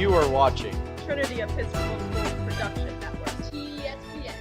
You are watching Trinity Episcopal School Production Network. TESPN.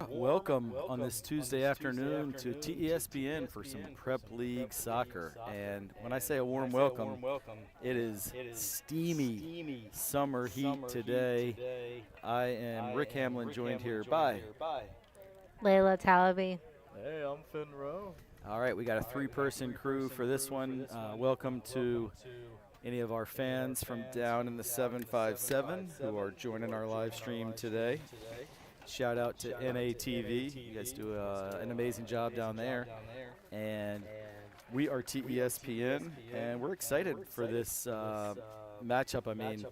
Welcome on this Tuesday afternoon to TESPN for some Prep League soccer. And when I say a warm welcome, it is steamy summer heat today. I am Rick Hamlin, joined here by Layla Talaby. Hey, I'm Finn Rowe. All right, we got a three-person crew for this one. Welcome to any of our fans from down in the 757 who are joining our live stream today. Shout out to NATV. You guys do an amazing job down there. And we are TESPN, and we're excited for this matchup. I mean,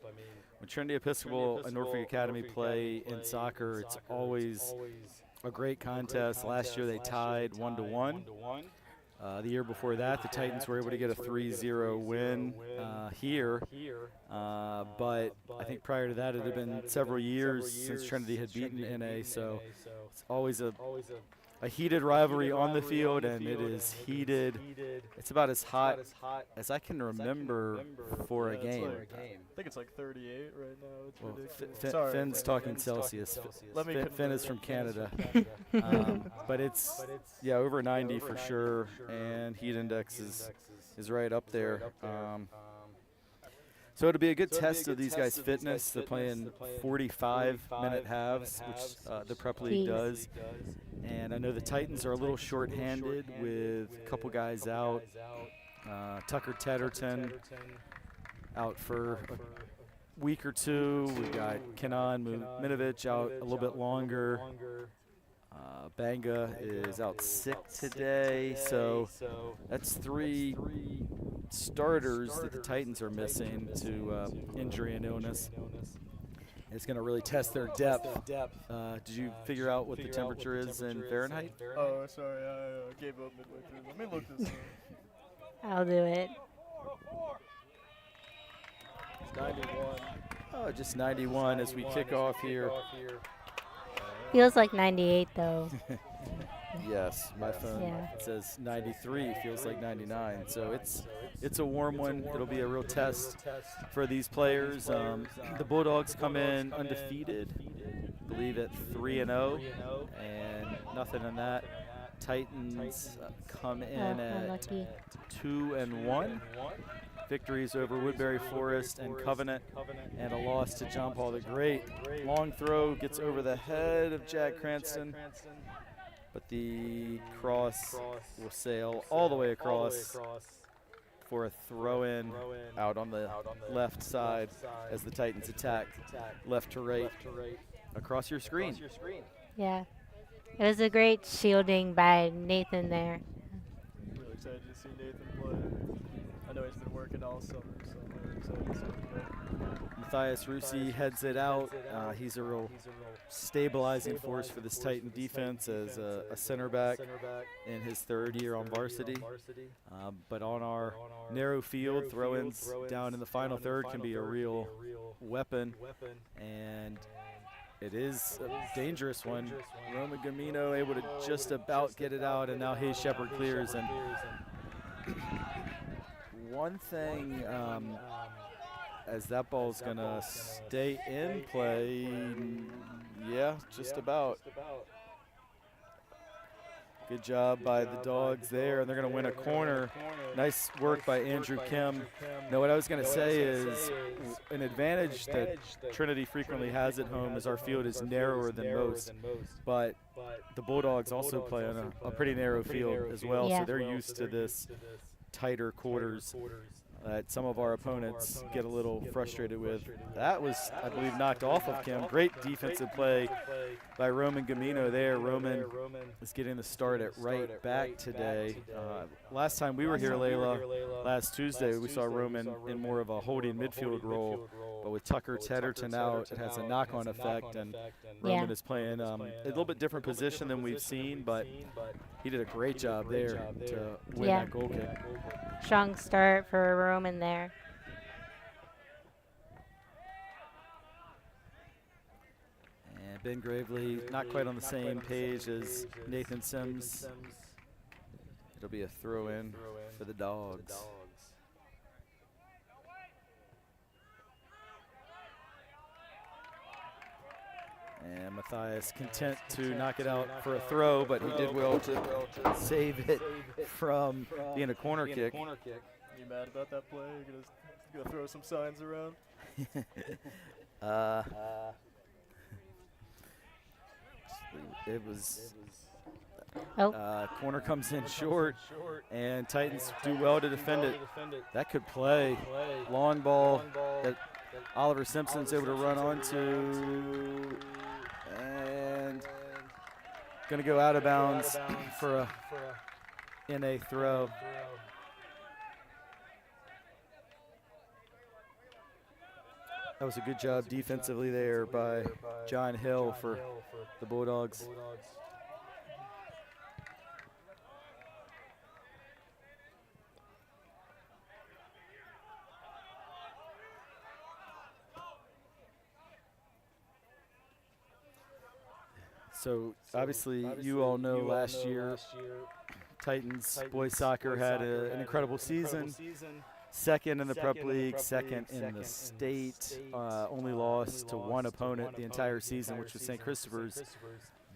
when Trinity Episcopal and Norfolk Academy play in soccer, it's always a great contest. Last year they tied 1-1. The year before that, the Titans were able to get a 3-0 win here. But I think prior to that, it had been several years since Trinity had beaten NA. So it's always a heated rivalry on the field, and it is heated. It's about as hot as I can remember for a game. I think it's like 38 right now. It's Well, ridiculous. Finn's talking Celsius. Finn is from Canada. But it's, yeah, over 90 for sure, and heat index is right up there. So it'll be a good test of these guys' fitness. They're playing 45-minute halves, which the Prep League does. And I know the Titans are a little short-handed with a couple guys out. Tucker Tedderton out for a week or two. We got Kenan Minovich out a little bit longer. Banga is out sick today, so that's three starters that the Titans are missing to injury and illness. It's going to really test their depth. Did you figure out what the temperature is in Fahrenheit? Oh, sorry, I gave up midway through. Let me look this up. I'll do it. It's 91. Oh, just 91 as we kick off here. Feels like 98 though. Yes, my phone says 93, feels like 99. So it's a warm one. It'll be a real test for these players. The Bulldogs come in undefeated, I believe at 3-0, and nothing in that. Titans come in at 2-1. Victories over Woodbury Forest and Covenant, and a loss to John Paul the Great. Long throw gets over the head of Jack Cranston, but the cross will sail all the way across for a throw-in out on the left side as the Titans attack left to right across your screen. Yeah. It was a great shielding by Nathan there. I'm really excited to see Nathan play. I know he's been working all summer, so I'm really excited to see him play. Matthias Rusi heads it out. He's a real stabilizing force for this Titan defense as a center back in his third year on varsity. But on our narrow field, throw-ins down in the final third can be a real weapon. And it is a dangerous one. Roman Gamino able to just about get it out, and now Hayes Shepard clears. And one thing, as that ball's gonna stay in play, yeah, just about. Good job by the Dogs there, and they're going to win a corner. Nice work by Andrew Kim. Now, what I was going to say is an advantage that Trinity frequently has at home is our field is narrower than most, but the Bulldogs also play on a pretty narrow field as well, Yeah. so they're used to this tighter quarters that some of our opponents get a little frustrated with. That was, I believe, knocked off of Kim. Great defensive play by Roman Gamino there. Roman is getting the start at right back today. Last time we were here, Layla, last Tuesday, we saw Roman in more of a holding midfield role, but with Tucker Tedderton out, it has a knock-on effect, and Roman is playing a little bit different position than we've seen, but he did a great job there to win that goal kick. Strong start for Roman there. And Ben Gravely not quite on the same page as Nathan Sims. It'll be a throw-in for the Dogs. And Matthias content to knock it out for a throw, but he did well to save it from being a corner kick. You mad about that play? You're gonna throw some signs around? It was Oh, corner comes in short, and Titans do well to defend it. That could play. Long ball that Oliver Simpson's able to run onto, and going to go out of bounds for a NA throw. That was a good job defensively there by John Hill for the Bulldogs. So obviously you all know last year Titans boys soccer had an incredible season. Second in the Prep League, second in the state, only lost to one opponent the entire season, which was St. Christopher's.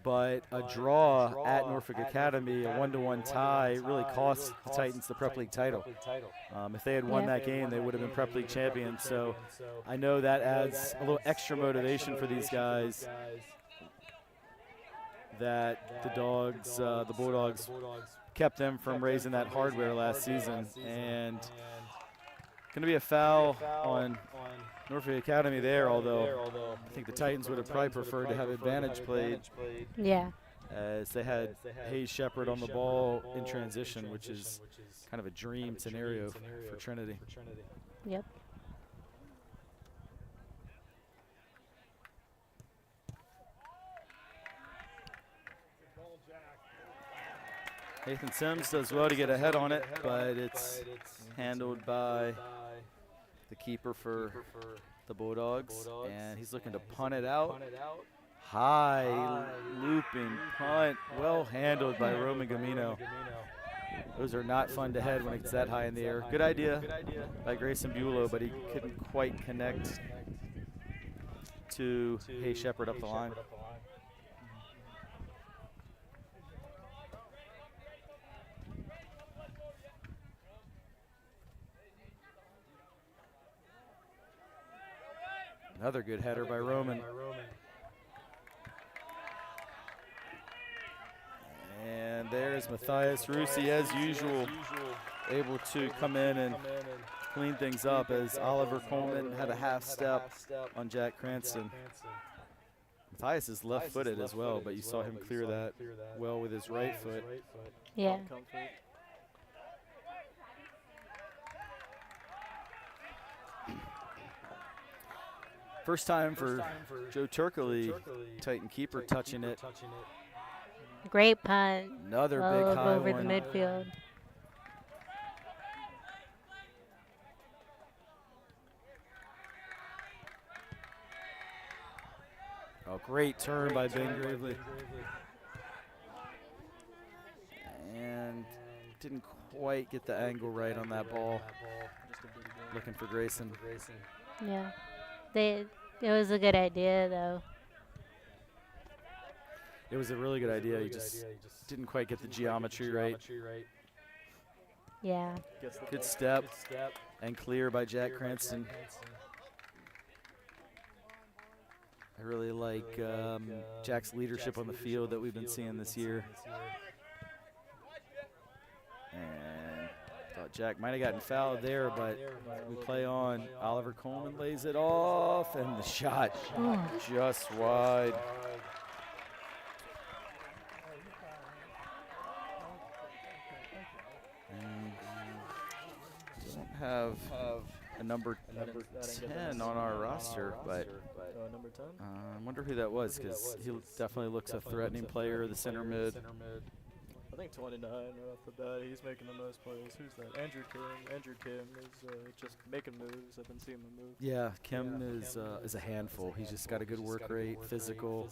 But a draw at Norfolk Academy, a 1-1 tie, really cost the Titans the Prep League title. If they had won that game, they would have been Prep League champions. So I know that adds a little extra motivation for these guys that the Dogs, the Bulldogs, kept them from raising that hardware last season. And going to be a foul on Norfolk Academy there, although I think the Titans would have probably preferred to have advantage played. yeah. As they had Hayes Shepard on the ball in transition, which is kind of a dream scenario for Trinity. Yep. Nathan Sims does well to get ahead on it, but it's handled by the keeper for the Bulldogs, and he's looking to punt it out. High looping punt, well handled by Roman Gamino. Those are not fun to head when it's that high in the air. Good idea by Grayson Bulow, but he couldn't quite connect to Hayes Shepard up the line. Another good header by Roman. And there's Matthias Rusi, as usual, able to come in and clean things up as Oliver Coleman had a half step on Jack Cranston. Matthias is left-footed as well, but you saw him clear that well with his right foot. Yeah. First time for Joe Turkley, Titan keeper, touching it. Great punt. Another well big high over one. the midfield. Oh, great turn by Ben Gravely. And didn't quite get the angle right on that ball. Looking for Grayson. Yeah. It was a good idea, though. It was a really good idea. He just didn't quite get the geometry right. Yeah. Good step and clear by Jack Cranston. I really like Jack's leadership on the field that we've been seeing this year. And thought Jack might have gotten fouled there, but we play on. Oliver Coleman lays it off, and the shot just wide. And don't have a number 10 on our roster, but Number 10? I wonder who that was, because he definitely looks a threatening player, the center mid. I think 29 right off the bat. He's making the most plays. Who's that? Andrew Kim. Andrew Kim is just making moves. I've been seeing him move. Yeah, Kim is a handful. He's just got a good work rate, physical,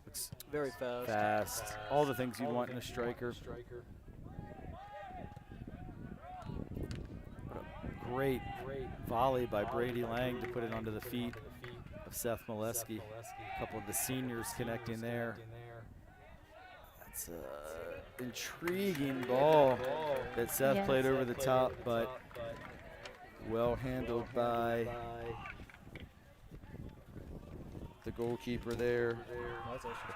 looks Very fast. fast, all the things you'd want in a striker. What a great volley by Brady Lang to put it onto the feet of Seth Molesky. A couple of the seniors connecting there. That's an intriguing ball that Seth played over the top, but well handled by the goalkeeper there.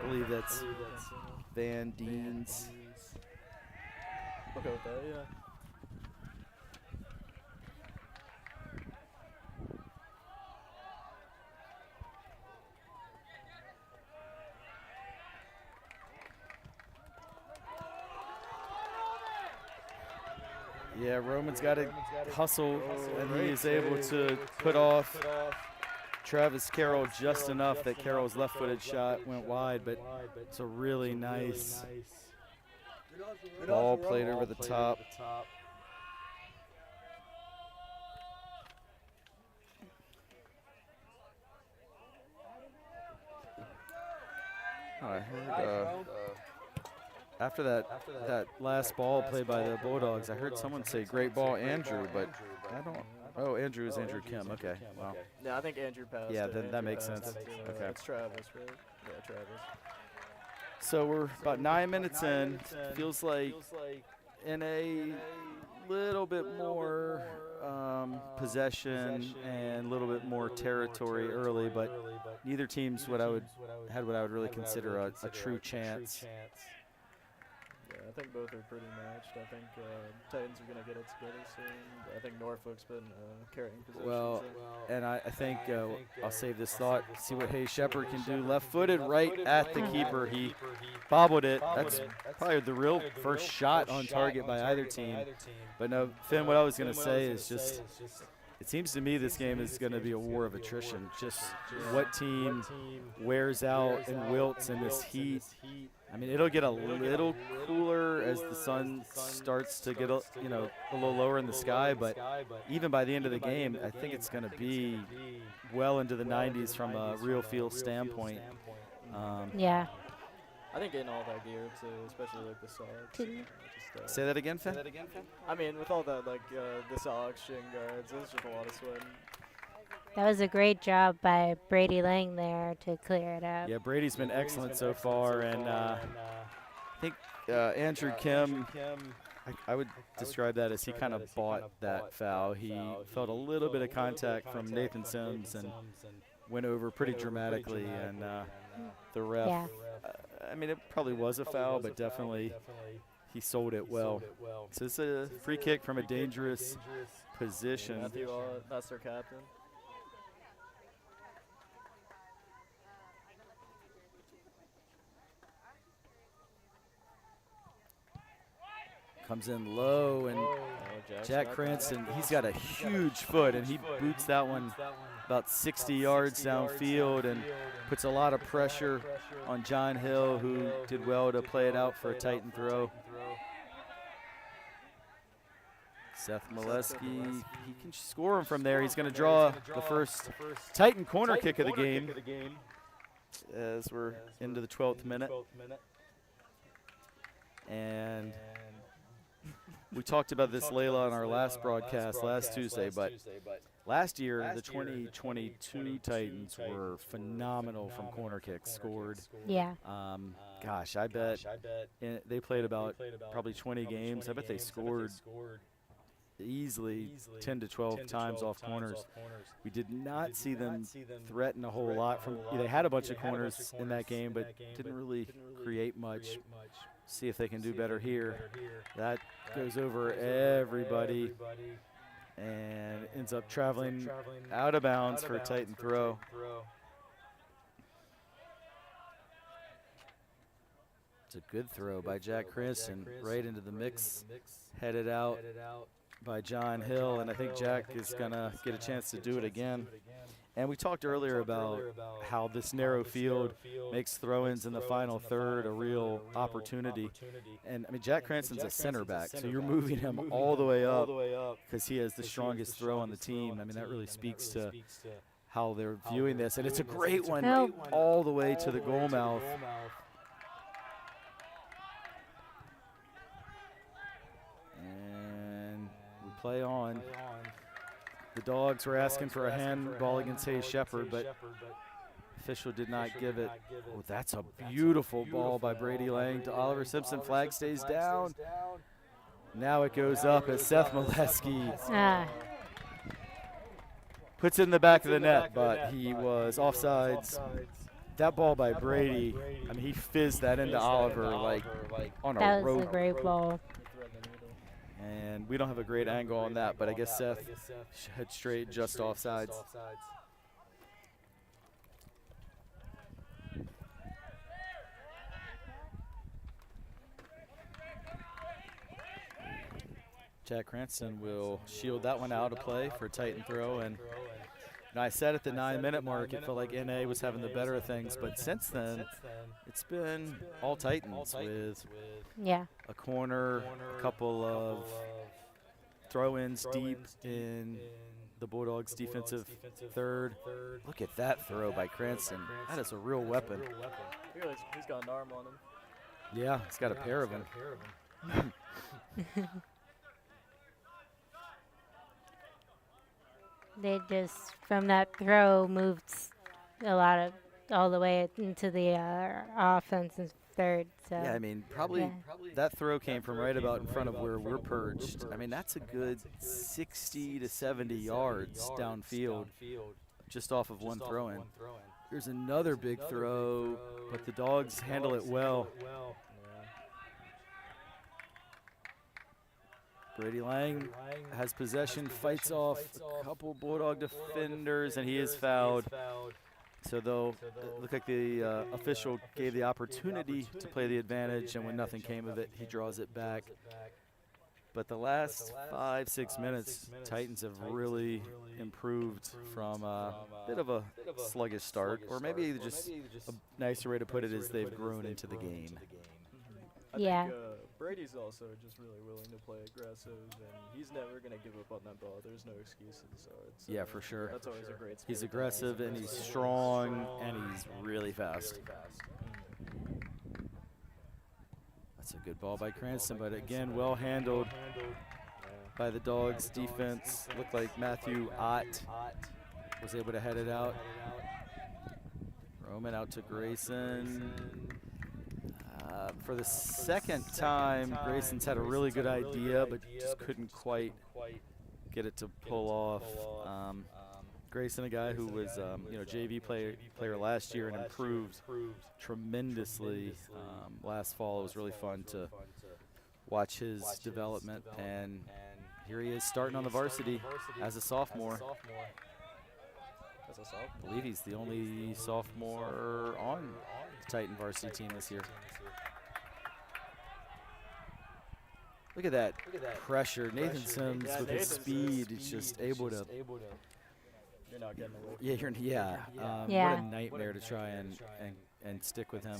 I believe that's Van Deens. We'll go with that, yeah. Yeah, Roman's got to hustle, and he is able to put off Travis Carroll just enough that Carroll's left-footed shot went wide, but it's a really nice ball played over the top. Oh, I heard after that last ball played by the Bulldogs, I heard someone say "Great ball, Andrew," but I don't. Oh, Andrew is Andrew Kim. Okay, wow. Yeah, I think Andrew passed. Yeah, it. then that Andrew makes passed sense. it to, Okay. It's Travis, right? Yeah, Travis. So we're about 9 minutes in. Feels like in a little bit more possession and a little bit more territory early, but neither team's had what I would really consider a true chance. Yeah, I think both are pretty matched. I think Titans are going to get it together soon. I think Norfolk's been carrying possession. Well, so. and I think I'll save this thought. See what Hayes Shepard can do. Left-footed, right at the keeper. He bobbled it. That's probably the real first shot on target by either team. But no, Finn, what I was going to say is just, it seems to me this game is going to be a war of attrition. Just what team wears out and wilts in this heat. I mean, it'll get a little cooler as the sun starts to get a little lower in the sky, but even by the end of the game, I think it's going to be well into the 90s from a real feel standpoint. Yeah. I think getting all that gear too, especially like the socks. Say that again, Finn? I mean, with all that, like the socks, shin guards, it's just a lot of sweating. That was a great job by Brady Lang there to clear it up. Yeah, Brady's been excellent so far, and I think Andrew Kim, I would describe that as he kind of bought that foul. He felt a little bit of contact from Nathan Sims and went over pretty dramatically, and the ref, I mean, it probably was a foul, but definitely he sold it well. So it's a free kick from a dangerous position. Matthew, that's their captain. Comes in low, and Jack Cranston, he's got a huge foot, and he boots that one about 60 yards downfield and puts a lot of pressure on John Hill, who did well to play it out for a Titan throw. Seth Molesky, he can score him from there. He's going to draw the first Titan corner kick of the game as we're into the 12th minute. And we talked about this, Layla, on our last broadcast last Tuesday, but last year the 2022 Titans were phenomenal from corner kicks, scored. Yeah. Gosh, I bet they played about probably 20 games. I bet they scored easily 10 to 12 times off corners. We did not see them threaten a whole lot from. They had a bunch of corners in that game, but didn't really create much. See if they can do better here. That goes over everybody and ends up traveling out of bounds for a Titan throw. It's a good throw by Jack Cranston, right into the mix, headed out by John Hill, and I think Jack is going to get a chance to do it again. And we talked earlier about how this narrow field makes throw-ins in the final third a real opportunity. And, I mean, Jack Cranston's a center back, so you're moving him all the way up because he has the strongest throw on the team. I mean, that really speaks to how they're viewing this. And it's a great one all the way to the goal mouth. And we play on. The Dogs were asking for a handball against Hayes Shepherd, but official did not give it. Oh, that's a beautiful ball by Brady Lang to Oliver Simpson. Flag stays down. Now it goes up as Seth Molesky puts it in the back of the net, but he was offsides. That ball by Brady, I mean, he fizzed that into Oliver like on a rope. That was a great ball. And we don't have a great angle on that, but I guess Seth head straight just offsides. Jack Cranston will shield that one out of play for a Titan throw. And I said at the 9-minute mark it felt like NA was having the better of things, but since then it's been all Titans with a corner, a couple of throw-ins deep in the Bulldogs' defensive third. Look at that throw by Cranston. That is a real weapon. He's got an arm on him. Yeah, he's got a pair of them. They just, from that throw, moved all the way into the offensive third. So Yeah, I mean, probably that throw came from right about in front of where we're perched. I mean, that's a good 60 to 70 yards downfield just off of one throw-in. Here's another big throw, but the Dogs handle it well. Brady Lang has possession, fights off a couple Bulldog defenders, and he is fouled. So though it looked like the official gave the opportunity to play the advantage, and when nothing came of it, he draws it back. But the last 5-6 minutes, Titans have really improved from a bit of a sluggish start, or maybe just a nicer way to put it is they've grown into the game. I think Brady's also just really willing to play aggressive, and he's never going to give up on that ball. There's no excuses. So it's, yeah, for sure. That's always a great. He's aggressive, and he's strong, and he's really fast. That's a good ball by Cranston, but again, well handled by the Dogs' defense. Looked like Matthew Ott was able to head it out. Roman out to Grayson. For the second time, Grayson's had a really good idea, but just couldn't quite get it to pull off. Grayson, a guy who was JV player last year and improved tremendously last fall. It was really fun to watch his development, and here he is starting on the varsity as a sophomore. I believe he's the only sophomore on the Titan varsity team this year. Look at that pressure. Nathan Sims with his speed is just able to. You're not getting away. Yeah, what a nightmare to try and stick with him.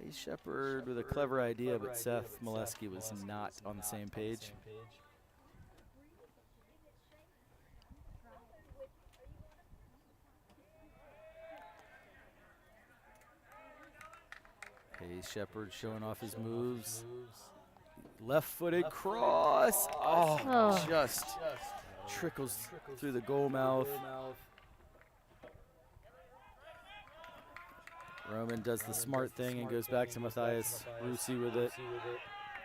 Hayes Shepherd with a clever idea, but Seth Molesky was not on the same page. Hayes Shepherd showing off his moves. Left-footed cross. Oh, just trickles through the goal mouth. Roman does the smart thing and goes back to Matthias Rusi with it.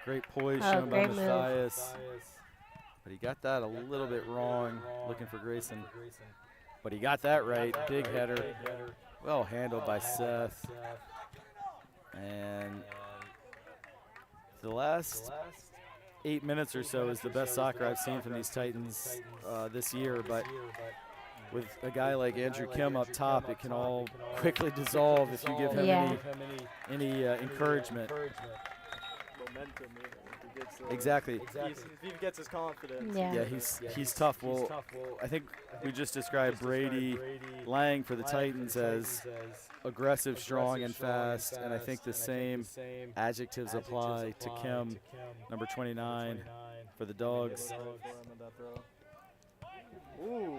Great poise Oh, shown by great move. Matthias. But he got that a little bit wrong, looking for Grayson. But he got that right. Big header. Well handled by Seth. And the last 8 minutes or so is the best soccer I've seen from these Titans this year. But with a guy like Andrew Kim up top, it can all quickly dissolve if you give him any encouragement. Momentum, if he gets Exactly. if he gets his confidence. Yeah. Yeah, he's tough. Well, I think we just described Brady Lang for the Titans as aggressive, strong, and fast, and I think the same adjectives apply to Kim, number 29, for the Dogs. Ooh.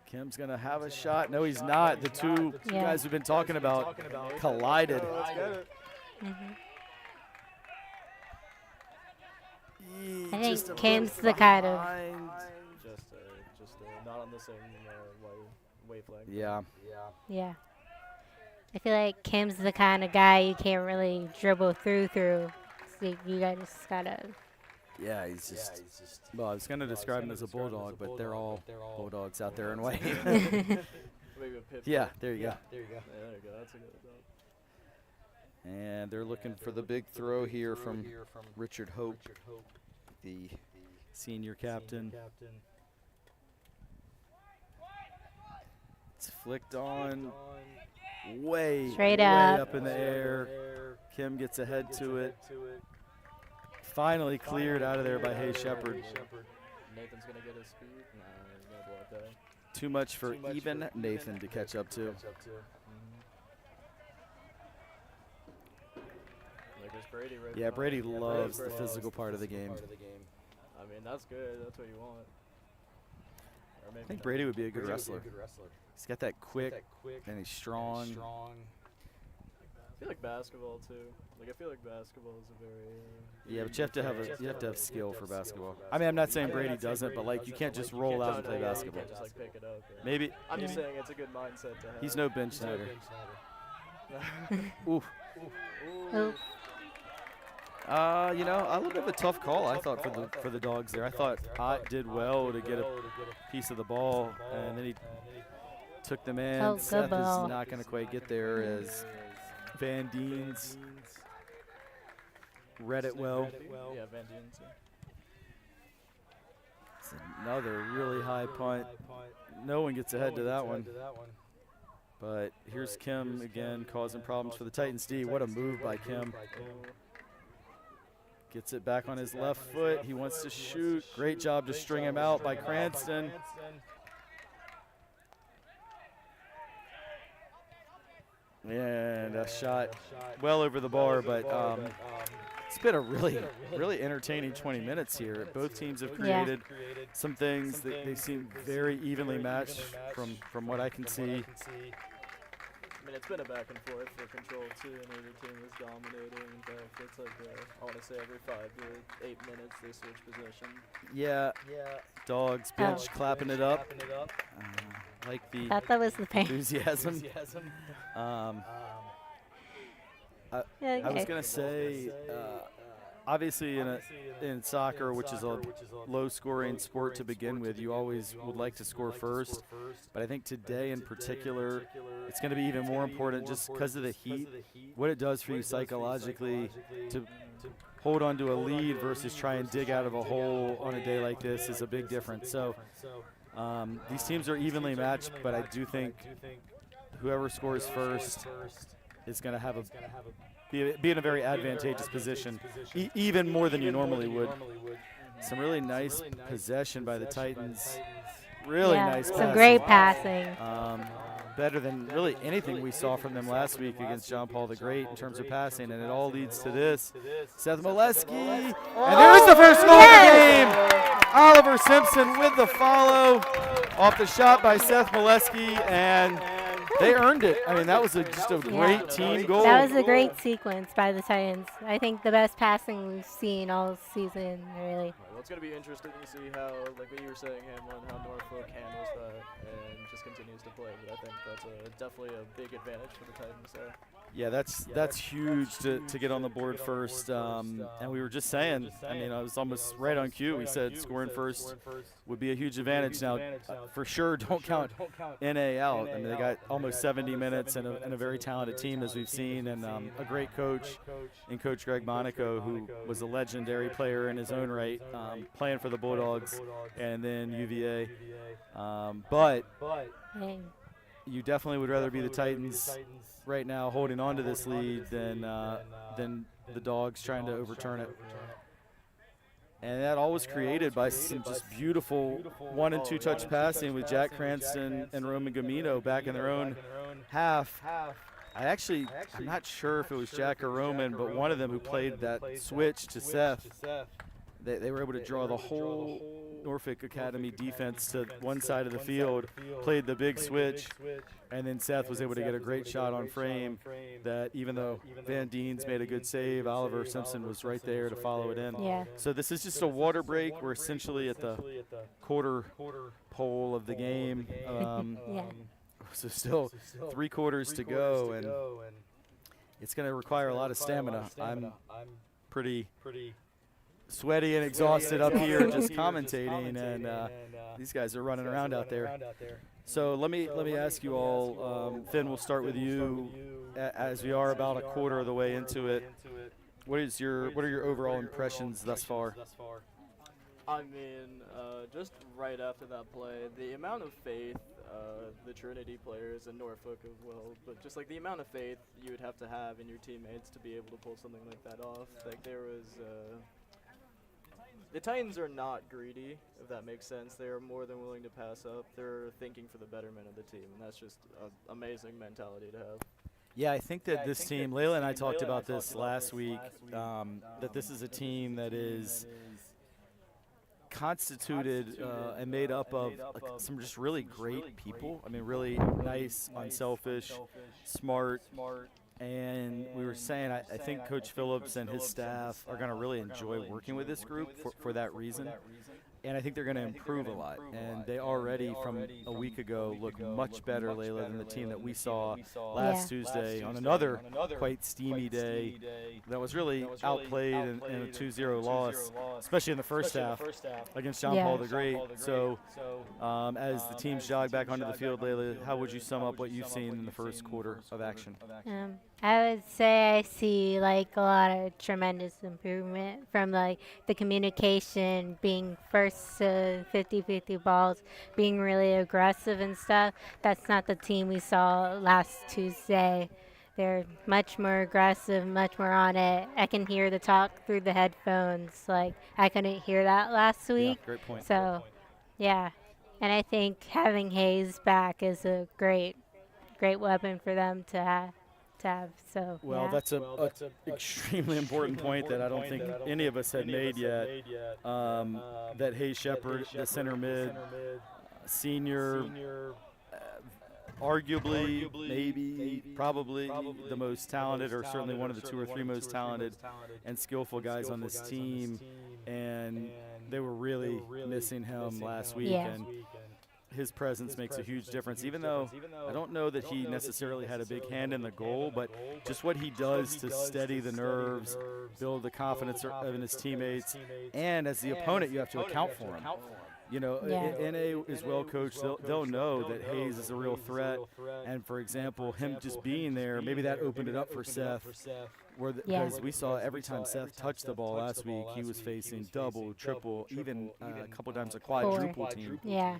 Kim's going to have a shot. No, he's not. The two guys we've been talking about collided. Let's get it. Mhm. Yee, I just a think Kim's little the kind of behind. Just not on the same wavelength. Yeah. Yeah. I feel like Kim's the kind of guy you can't really dribble through. So you guys just gotta. Yeah, he's just. Well, I was going to describe him as a bulldog, but they're all bulldogs out there in White. Maybe a pit Yeah, bull. there you go. Yeah, there you go. That's a good dog. And they're looking for the big throw here from Richard Hope, the senior captain. It's flicked on way Straight up in the air. Kim gets ahead to it. Finally cleared out of there by Hay Shepherd. Nathan's gonna get his speed. Nah, he's gonna block that. Too much for even Nathan to catch up to. Like there's Brady right Yeah, behind Brady him. loves the physical part of the game. I mean, that's good. That's what you want. Or maybe I think not. Brady would be a good wrestler. He's got that quick and he's strong. I feel like basketball too. Like I feel like basketball is a very. Yeah, but you have to have skill for basketball. I mean, I'm not saying Brady doesn't, but like you can't just roll out and play basketball. You can't just like pick it up. Yeah. Maybe I'm just saying it's a good mindset to have. he's no Ben Schneider. Ooh. Oh, You know, a little bit of a tough call, I thought, for the Dogs there. I thought Ott did well to get a piece of the ball, and then he took the man. Oh, good Seth ball. is not going to quite get there as Van Deens read it well. Yeah, Van Dien's. It's another really high punt. No one gets ahead to that one. But here's Kim again, causing problems for the Titans D. What a move by Kim. Gets it back on his left foot. He wants to shoot. Great job to string him out by Cranston. And a shot well over the bar, but it's been a really entertaining 20 minutes here. Both teams have created some things that they seem very evenly matched from what I can see. I mean, it's been a back and forth for control too. Neither team is dominating. In fact, it's like I want to say every 5 to 8 minutes they switch position. Yeah. Dogs bench clapping it up. Like the thought that was the pain. enthusiasm. I was gonna say, obviously in soccer, which is a low-scoring sport to begin with, you always would like to score first. But I think today in particular, it's going to be even more important just because of the heat. What it does for you psychologically to hold on to a lead versus try and dig out of a hole on a day like this is a big difference. So these teams are evenly matched, but I do think whoever scores first is going to be in a very advantageous position, even more than you normally would. Some really nice possession by the Titans. Really nice some passing. great passing. Better than really anything we saw from them last week against John Paul the Great in terms of passing, and it all leads to this. Seth Molesky, and there's the first goal of the game. Oliver Simpson with the follow off the shot by Seth Molesky, and they earned it. I mean, that was just a great team goal. That was a great sequence by the Titans. I think the best passing we've seen all season, really. It it's going to be interesting to see how, like what you were saying, Hamlin, how Norfolk handles that and just continues to play. But I think that's definitely a big advantage for the Titans there. Yeah, that's huge to get on the board first. And we were just saying, I mean, I was almost right on cue. We said scoring first would be a huge advantage. Now, for sure, don't count NA out. I mean, they got almost 70 minutes and a very talented team, as we've seen, and a great coach in Coach Greg Monaco, who was a legendary player in his own right, playing for the Bulldogs and then UVA. But you definitely would rather be the Titans right now holding on to this lead than the Dogs trying to overturn it. And that all was created by some just beautiful 1- and 2-touch passing with Jack Cranston and Roman Gamino back in their own half. I'm not sure if it was Jack or Roman, but one of them who played that switch to Seth, they were able to draw the whole Norfolk Academy defense to one side of the field, played the big switch, and then Seth was able to get a great shot on frame that even though Van Dien's made a good save, Oliver Simpson was right there to follow it in. Yeah. So this is just a water break. We're essentially at the quarter pole of the game. Yeah. So still 3 quarters to go, and it's going to require a lot of stamina. I'm pretty sweaty and exhausted up here just commentating, and these guys are running around out there. So let me ask you all, Finn, we'll start with you, as we are about a quarter of the way into it. What are your overall impressions thus far? I mean, just right after that play, the amount of faith the Trinity players and Norfolk as well, but just like the amount of faith you would have to have in your teammates to be able to pull something like that off. Like there was, the Titans are not greedy, if that makes sense. They are more than willing to pass up. They're thinking for the betterment of the team, and that's just an amazing mentality to have. Yeah, I think that this team, Layla and I talked about this last week, that this is a team that is constituted and made up of some just really great people. I mean, really nice, unselfish, smart. And we were saying, I think Coach Phillips and his staff are going to really enjoy working with this group for that reason. And I think they're going to improve a lot. And they already, from a week ago, look much better, Layla, than the team that we saw last Tuesday on another quite steamy day that was really outplayed in a 2-0 loss, especially in the first half against John Paul the Great. So as the teams jog back onto the field, Layla, how would you sum up what you've seen in the first quarter of action? I would say I see like a lot of tremendous improvement from like the communication, being first to 50-50 balls, being really aggressive and stuff. That's not the team we saw last Tuesday. They're much more aggressive, much more on it. I can hear the talk through the headphones. Like I couldn't hear that last week. Yeah, great point. So, yeah. And I think having Hayes back is a great weapon for them to have. So well, yeah. that's a extremely important point that I don't think any of us had made yet. That Hayes Shepard, the center mid, senior, arguably, maybe, probably the most talented, or certainly one of the 2 or 3 most talented and skillful guys on this team, and they were really missing him last week. Yeah. And his presence makes a huge difference, even though I don't know that he necessarily had a big hand in the goal, but just what he does to steady the nerves, build the confidence in his teammates, and as the opponent, you have to account for him. You know, NA is well coached. They'll know that Hayes is a real threat, and for example, him just being there, maybe that opened it up for Seth. Because we saw every time Seth touched the ball last week, he was facing double, triple, even a couple times a quadruple team. Yeah.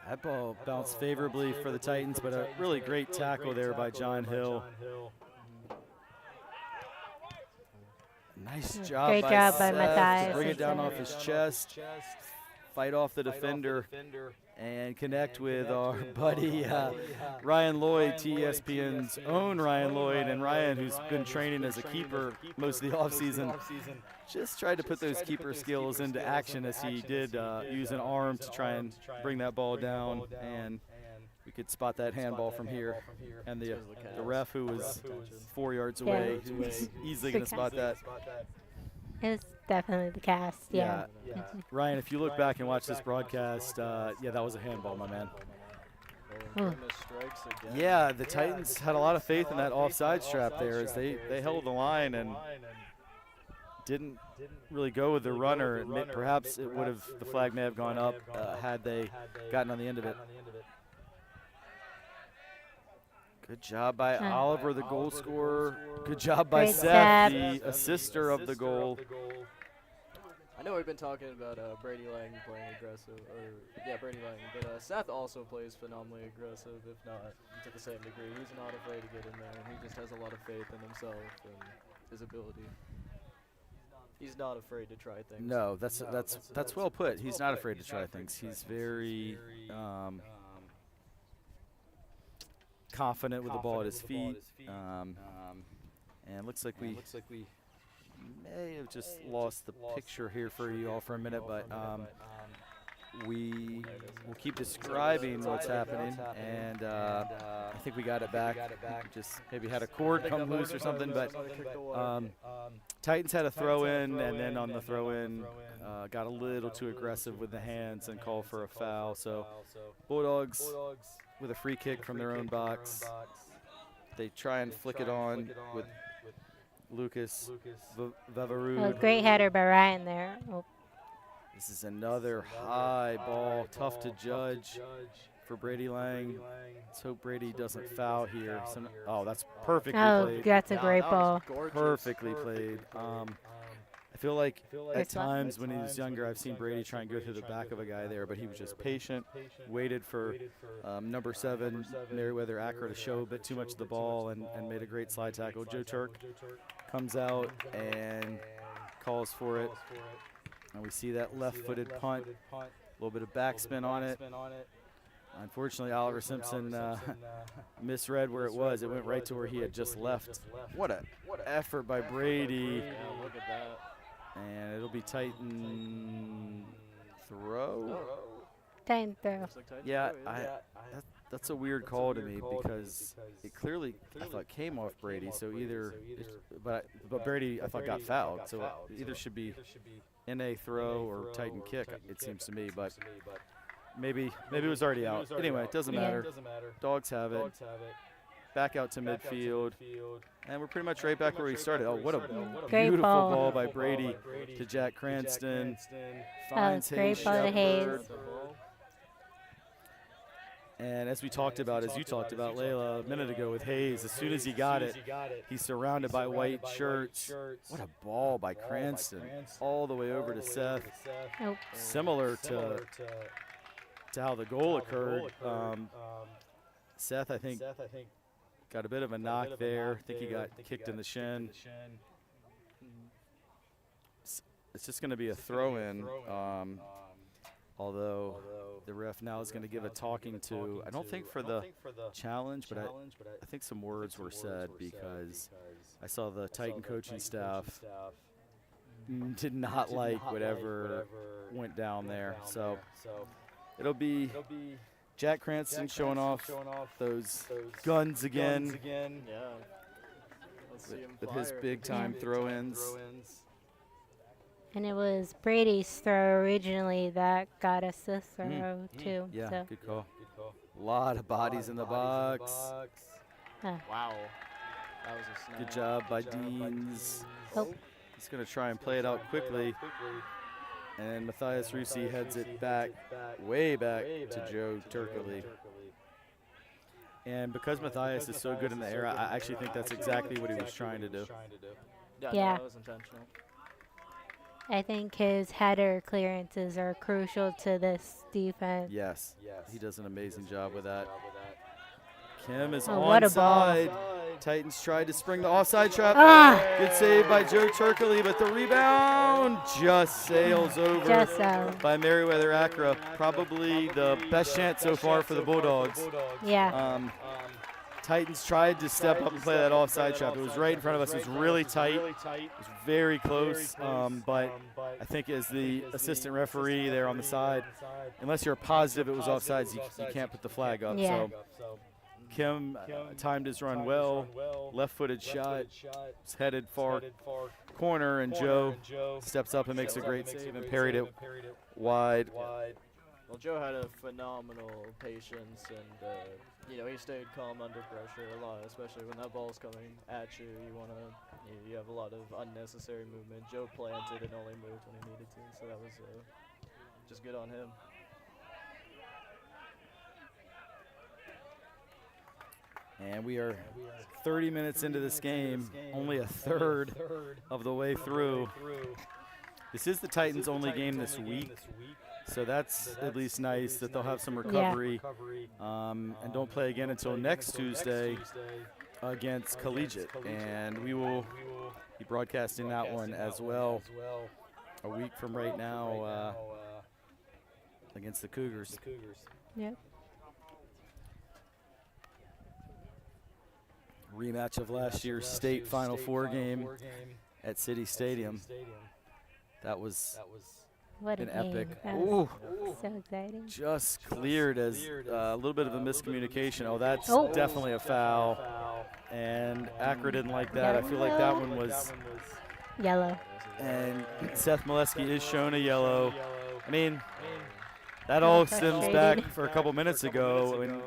That ball bounced favorably for the Titans, but a really great tackle there by John Hill. Nice job Great by job by Seth Matthias. to bring it down off his chest, fight off the defender, and connect with our buddy Ryan Lloyd, TSPN's own Ryan Lloyd. And Ryan, who's been training as a keeper most of the offseason, just tried to put those keeper skills into action as he did use an arm to try and bring that ball down. And We could spot that handball from here, and the Because ref, who was attention. 4 yards Yeah. away, who's easily going to spot that. It was definitely the cast. Yeah. Ryan, if you look back and watch this broadcast, yeah, that was a handball, my man. Grimace strikes again. Yeah, the Titans had a lot of faith in that offside strap there as they held the line and didn't really go with the runner. Perhaps it would have, the flag may have gone up had they gotten on the end of it. Good job by Oliver, the goal scorer. Good job by Great Seth, Seth. the assister of the goal. I know we've been talking about Brady Lang playing aggressive, Brady Lang, but Seth also plays phenomenally aggressive, if not to the same degree. He's not afraid to get in there, and he just has a lot of faith in himself and his ability. He's not afraid to try things. No, that's well put. He's not afraid to try things. He's very confident with the ball at his feet, and looks like we may have just lost the picture here for you all for a minute, but we will keep describing what's happening, and I think we got it back. Just maybe had a cord come loose or something, but Titans had a throw in, and then on the throw in got a little too aggressive with the hands and called for a foul. So Bulldogs with a free kick from their own box. They try and flick it on with Lucas Vavarud. Great header by Ryan there. Oh. This is another high ball, tough to judge for Brady Lang. Let's hope Brady doesn't foul here. Oh, that's perfectly played. That's a great ball. Perfectly played. I feel like at times when he was younger, I've seen Brady try and go through the back of a guy there, but he was just patient, waited for number 7, Merriweather Acra, to show a bit too much of the ball and made a great slide tackle. Joe Turk comes out and calls for it. And we see that left-footed punt, a little bit of backspin on it. Unfortunately, Oliver Simpson misread where it was. It went right to where he had just left. What an effort by Brady. Yeah, look at that. And it'll be Titan throw. Titan throw. Yeah, that's a weird call to me because it clearly, I thought, came off Brady. So either, but Brady, I thought, got fouled. So it either should be NA throw or Titan kick, it seems to me. But maybe it was already out. Anyway, it doesn't matter. Dogs have it. Back out to midfield. And we're pretty much right back where we started. Oh, what a beautiful ball by Brady to Jack Cranston. Finds great ball to Hayes. And as we talked about, as you talked about, Layla, a minute ago with Hayes, as soon as he got it, he's surrounded by white shirts. What a ball by Cranston. All the way over to Seth. Nope. Similar to how the goal occurred. Seth, I think, got a bit of a knock there. I think he got kicked in the shin. It's just going to be a throw-in, although the ref now is going to give a talking to, I don't think for the challenge, but I think some words were said because I saw the Titan coaching staff did not like whatever went down there. So it'll be Jack Cranston showing off those guns again Yeah. Let's see him with his fire. big-time throw-ins. And it was Brady's throw originally that got us this throw too. Yeah, So. good call. A lot of bodies in the box. Wow. That was a snap. Good job by Deans. Oh. He's going to try and play it out quickly. And Matthias Rusi heads it back, way back to Joe Turkley. And because Matthias is so good in the air, I actually think that's exactly what he was trying to do. Yeah. That was intentional. I think his header clearances are crucial to this defense. Yes, he does an amazing job with that. Kim is what a ball. onside. Titans tried to spring the offside trap. Ah. Good save by Joe Turkley, but the rebound just sails over Just so. by Merriweather Acra. Probably the best chance so far for the Bulldogs. Yeah. Titans tried to step up and play that offside trap. It was right in front of us. It was really tight. It was very close. But I think as the assistant referee there on the side, unless you're positive it was offsides, you can't put the flag up. Yeah. So Kim timed his run well. Left-footed shot. Was headed far corner, and Joe steps up and makes a great save and parried it wide. Well, Joe had a phenomenal patience, and he stayed calm under pressure a lot, especially when that ball's coming at you. You have a lot of unnecessary movement. Joe planted and only moved when he needed to, so that was just good on him. And we are 30 minutes into this game, only a third of the way through. This is the Titans' only game this week, so that's at least nice that they'll have some recovery and don't play again until next Tuesday against Collegiate. And we will be broadcasting that one as well a week from right now against the Cougars. Yep. Rematch of last year's state Final Four game at City Stadium. That was What an a game. epic. That Ooh, was so exciting. just cleared as a little bit of a miscommunication. Oh, that's Oh. definitely a foul. And Acra didn't like that. I feel like that one was. Yellow. And Seth Molesky is shown a yellow. I mean, that all stems back for a couple minutes ago when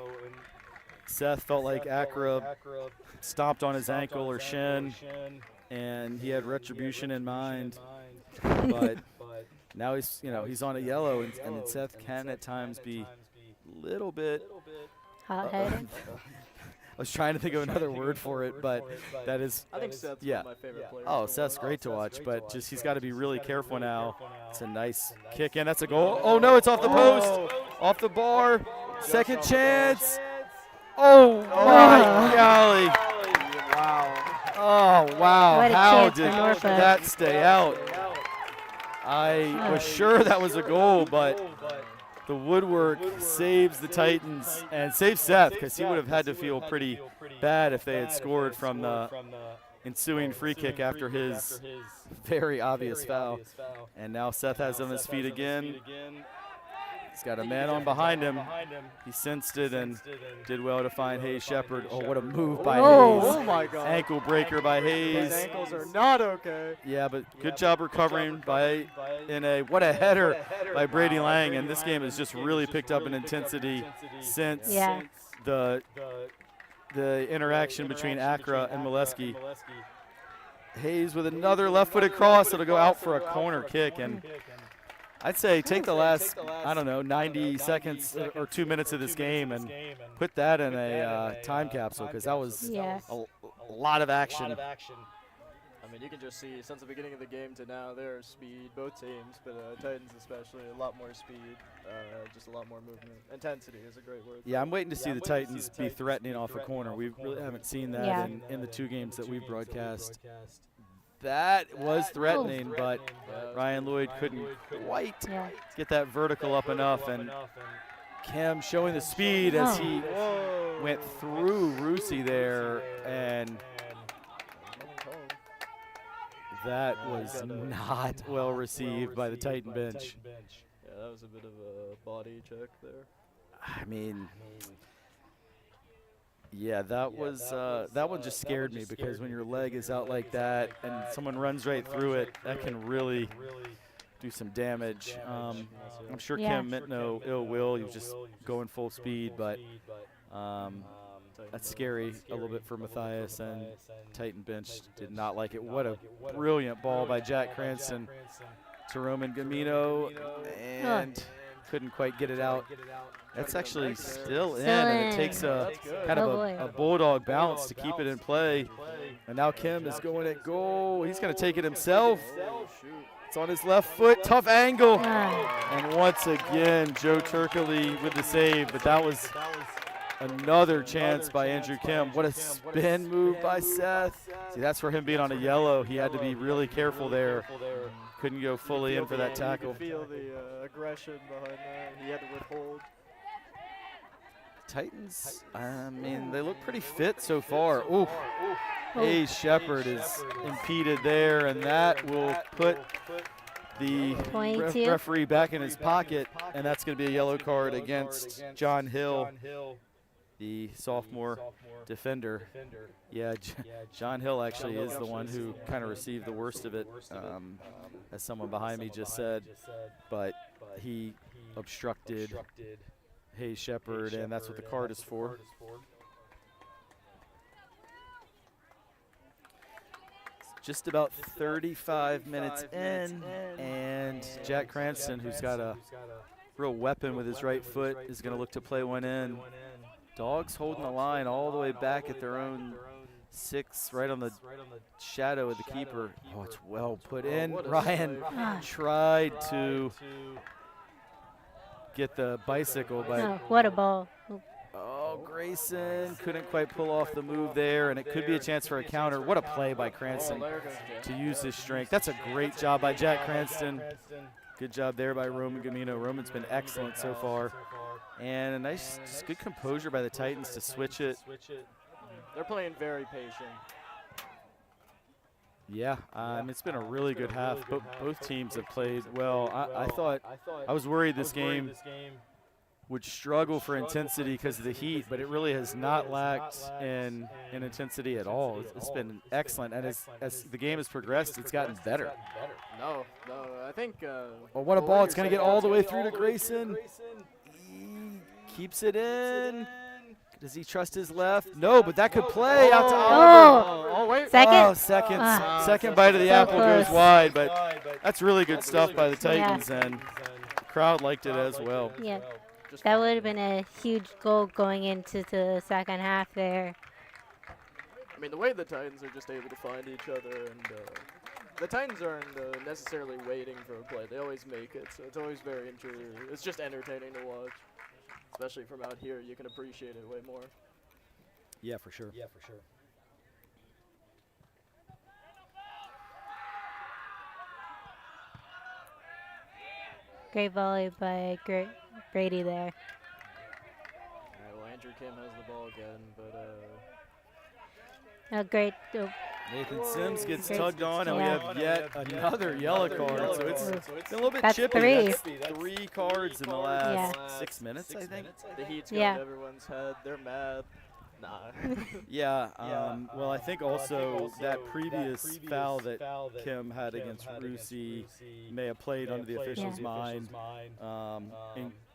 Seth felt like Acra stomped on his ankle or shin, and he had retribution in mind. But now he's on a yellow, and Seth can at times be a little bit. Hot-headed. I was trying to think of another word for it, but that is. I think Seth's yeah. one of my favorite players. Oh, Seth's great to watch, but just he's got to be really careful now. It's a nice kick in. That's a goal. Oh no, it's off the post, off the bar. Second chance. Oh my golly! Wow. Oh wow! What a How chance for did Norfolk. that stay out? I was sure that was a goal, but the woodwork saves the Titans and saves Seth, because he would have had to feel pretty bad if they had scored from the ensuing free kick after his very obvious foul. And now Seth has him on his feet again. He's got a man on behind him. He sensed it and did well to find Hayes Shepard. Oh, what a move by Oh. Hayes. Oh my God. Ankle breaker by His Hayes. ankles are not okay. Yeah, but good job recovering what a header by Brady Lang. And this game has just really picked up in intensity since Yeah. the interaction between Acra and Molesky. Hayes with another left-footed cross. It'll go out for a corner kick. And I'd say take the last, 90 seconds or 2 minutes of this game and put that in a time capsule, because that was Yeah. a lot of action. I mean, you can just see since the beginning of the game to now, there's speed, both teams, but Titans especially, a lot more speed, just a lot more movement. Intensity is a great word. Yeah, I'm waiting to see the Titans be threatening off a corner. We really haven't seen that Yeah. in the two games that we've broadcast. That was threatening, but Ryan Lloyd couldn't quite Yeah. get that vertical up enough, and Kim showing the speed as he went through Rusi there, and that was not well received by the Titan bench. Yeah, that was a bit of a body check there. I mean, yeah, that one just scared me, because when your leg is out like that and someone runs right through it, that can really do some damage. I'm sure Yeah. Kim meant no ill will. He was just going full speed, but that's scary a little bit for Matthias, and Titan bench did not like it. What a brilliant ball by Jack Cranston to Roman Gamino, and couldn't quite get it out. That's actually still in, and it takes a kind of a bulldog bounce to keep it in play. And now Kim is going at goal. He's going to take it himself. It's on his left foot, tough angle. And once again, Joe Turkley with the save, but that was another chance by Andrew Kim. What a spin move by Seth. See, that's for him being on a yellow. He had to be really careful there. Couldn't go fully in for that tackle. You could feel the aggression behind that. He had to withhold. Titans, I mean, they look pretty fit so far. Ooh, Hayes Shepard is impeded there, and that will put the referee back in his pocket, and that's going to be a yellow card against John Hill, the sophomore defender. Yeah, John Hill actually is the one who kind of received the worst of it, as someone behind me just said, but he obstructed Hayes Shepard, and that's what the card is for. Just about 35 minutes in, and Jack Cranston, who's got a real weapon with his right foot, is going to look to play one in. Dogs holding the line all the way back at their own 6, right on the shadow of the keeper. Oh, it's well put in. Ryan tried to get the bicycle, but what a ball. oh, Grayson couldn't quite pull off the move there, and it could be a chance for a counter. What a play by Cranston to use his strength. That's a great job by Jack Cranston. Good job there by Roman Gamino. Roman's been excellent so far. And a nice, just good composure by the Titans to switch it. They're playing very patient. Yeah, it's been a really good half. Both teams have played well. I was worried this game would struggle for intensity because of the heat, but it really has not lacked in intensity at all. It's been excellent, and as the game has progressed, it's gotten better. No, I think. Oh, what a ball! It's going to get all the way through to Grayson. He keeps it in. Does he trust his left? No, but that could play out to Oliver. Oh, wait. Second? Oh, second bite of the apple goes wide, but that's really good stuff by the Titans, and the crowd liked it as well. Yeah. That would have been a huge goal going into the second half there. I mean, the way the Titans are just able to find each other, and the Titans aren't necessarily waiting for a play. They always make it, so it's always very interesting. It's just entertaining to watch. Especially from out here, you can appreciate it way more. Yeah, for sure. Great volley by Brady there. All right, well, Andrew Kim has the ball again, but Great. Nathan Sims gets Great. tugged on, and we have yet another yellow card. So it's been a little bit That's chippy. 3. That's 3 cards in the last 6 minutes, I think. the heat's got everyone's head. They're mad. Nah. Yeah, well, I think also that previous foul that Kim had against Rusi may have played under the official's mind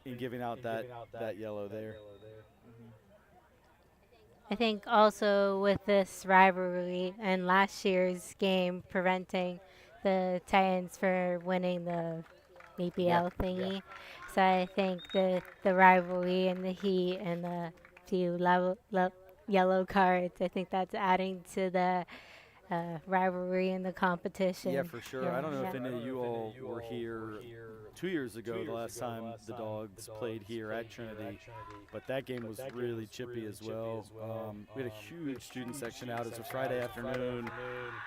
in giving out that yellow there. I think also with this rivalry and last year's game preventing the Titans for winning the BPL thingy. So I think the rivalry and the heat and the few yellow cards, I think that's adding to the rivalry and the competition. Yeah, for sure. I don't know if any of you all were here 2 years ago, the last time the Dogs played here at Trinity, but that game was really chippy as well. We had a huge student section out. It was a Friday afternoon.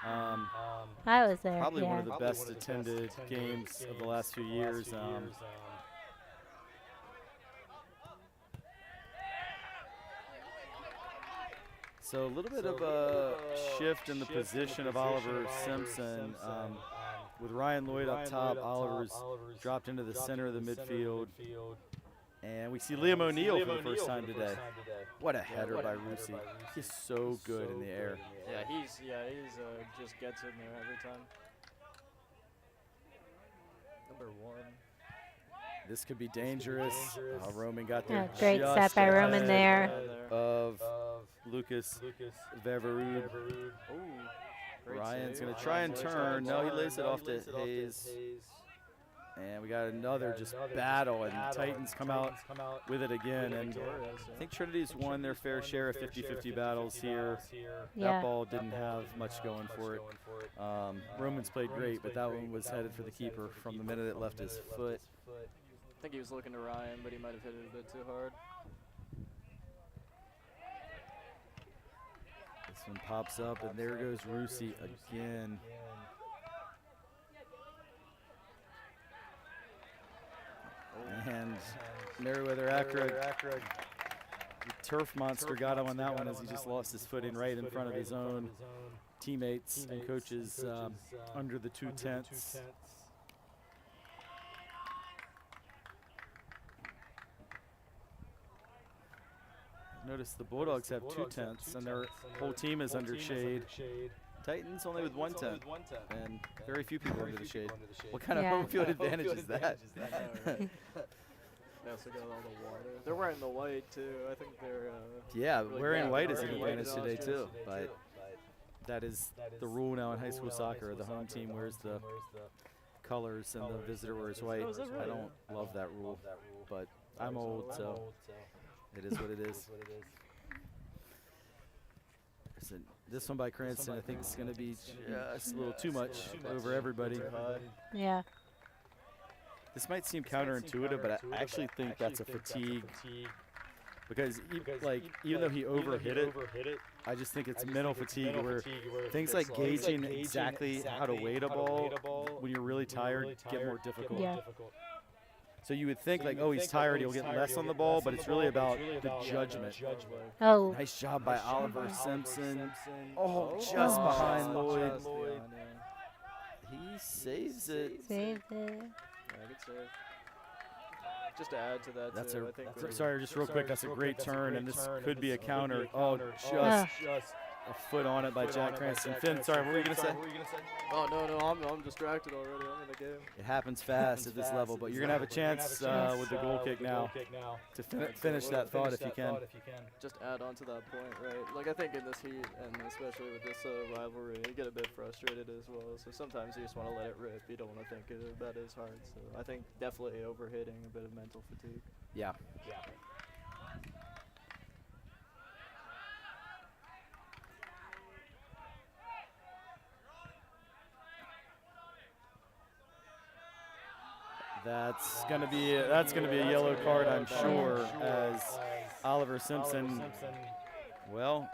I was there. Probably one of the best attended games of the last few years. So a little bit of a shift in the position of Oliver Simpson. With Ryan Lloyd up top, Oliver's dropped into the center of the midfield. And we see Liam O'Neill for the first time today. What a header by Rusi. He's so good in the air. Yeah, he's just gets in there every time. Number 1. This could be dangerous. Roman got there. Great step by Roman there. Of Lucas Veverud. Ryan's going to try and turn. No, he lays it off to Hayes. And we got another just battle, and Titans come out with it again. And I think Trinity's won their fair share of 50-50 battles here. That ball didn't have much going for it. Roman's played great, but that one was headed for the keeper from the minute it left his foot. I think he was looking to Ryan, but he might have hit it a bit too hard. This one pops up, and there goes Rusi again. And Meriwether Akrug turf monster got him on that one as he just lost his footing right in front of his own teammates and coaches under the 2 tenths. Notice the Bulldogs have 2 tenths and their whole team is under shade. Titans only with 1 tenth and very few people under the shade. What kind of home field advantage is that? They also got all the water. They're wearing the white too. I think they're. Yeah, really wearing bad. white is an Wearing white advantage is today also- too. But that is the rule now in high school soccer. The home team wears the colors and the visitor wears white. Oh, is that I right? don't love that rule, but I'm old, so it is what it is. So this one by Cranston, I think is going to be just a little too much over everybody. Yeah. This might seem counterintuitive, but I actually think that's a fatigue because even though he overhit it, I just think it's mental fatigue where things like gauging exactly how to weight a ball when you're really tired get more difficult. Yeah. So you would think like, oh, he's tired, he'll get less on the ball, but it's really about the judgment. Oh. Nice job by Oliver Simpson. Oh, just behind Lloyd. He saves it. Saved it. Yeah, good save. Just to add to that, That's too, I think sorry, just real quick. That's a great turn, and this could be a counter. Oh, just Ah. a foot on it by Jack Cranston. Finn, sorry, what were you gonna say? Oh no, I'm distracted already. I'm in the game. It happens fast at this level, but you're gonna have a chance with the goal kick now to finish that thought if you can. Just add on to that point, right? Like I think in this heat, and especially with this rivalry, you get a bit frustrated as well. So sometimes you just want to let it rip. You don't want to think about it as hard. So I think definitely overhitting, a bit of mental fatigue. Yeah. That's gonna be a yellow card, I'm sure, as Oliver Simpson. Well,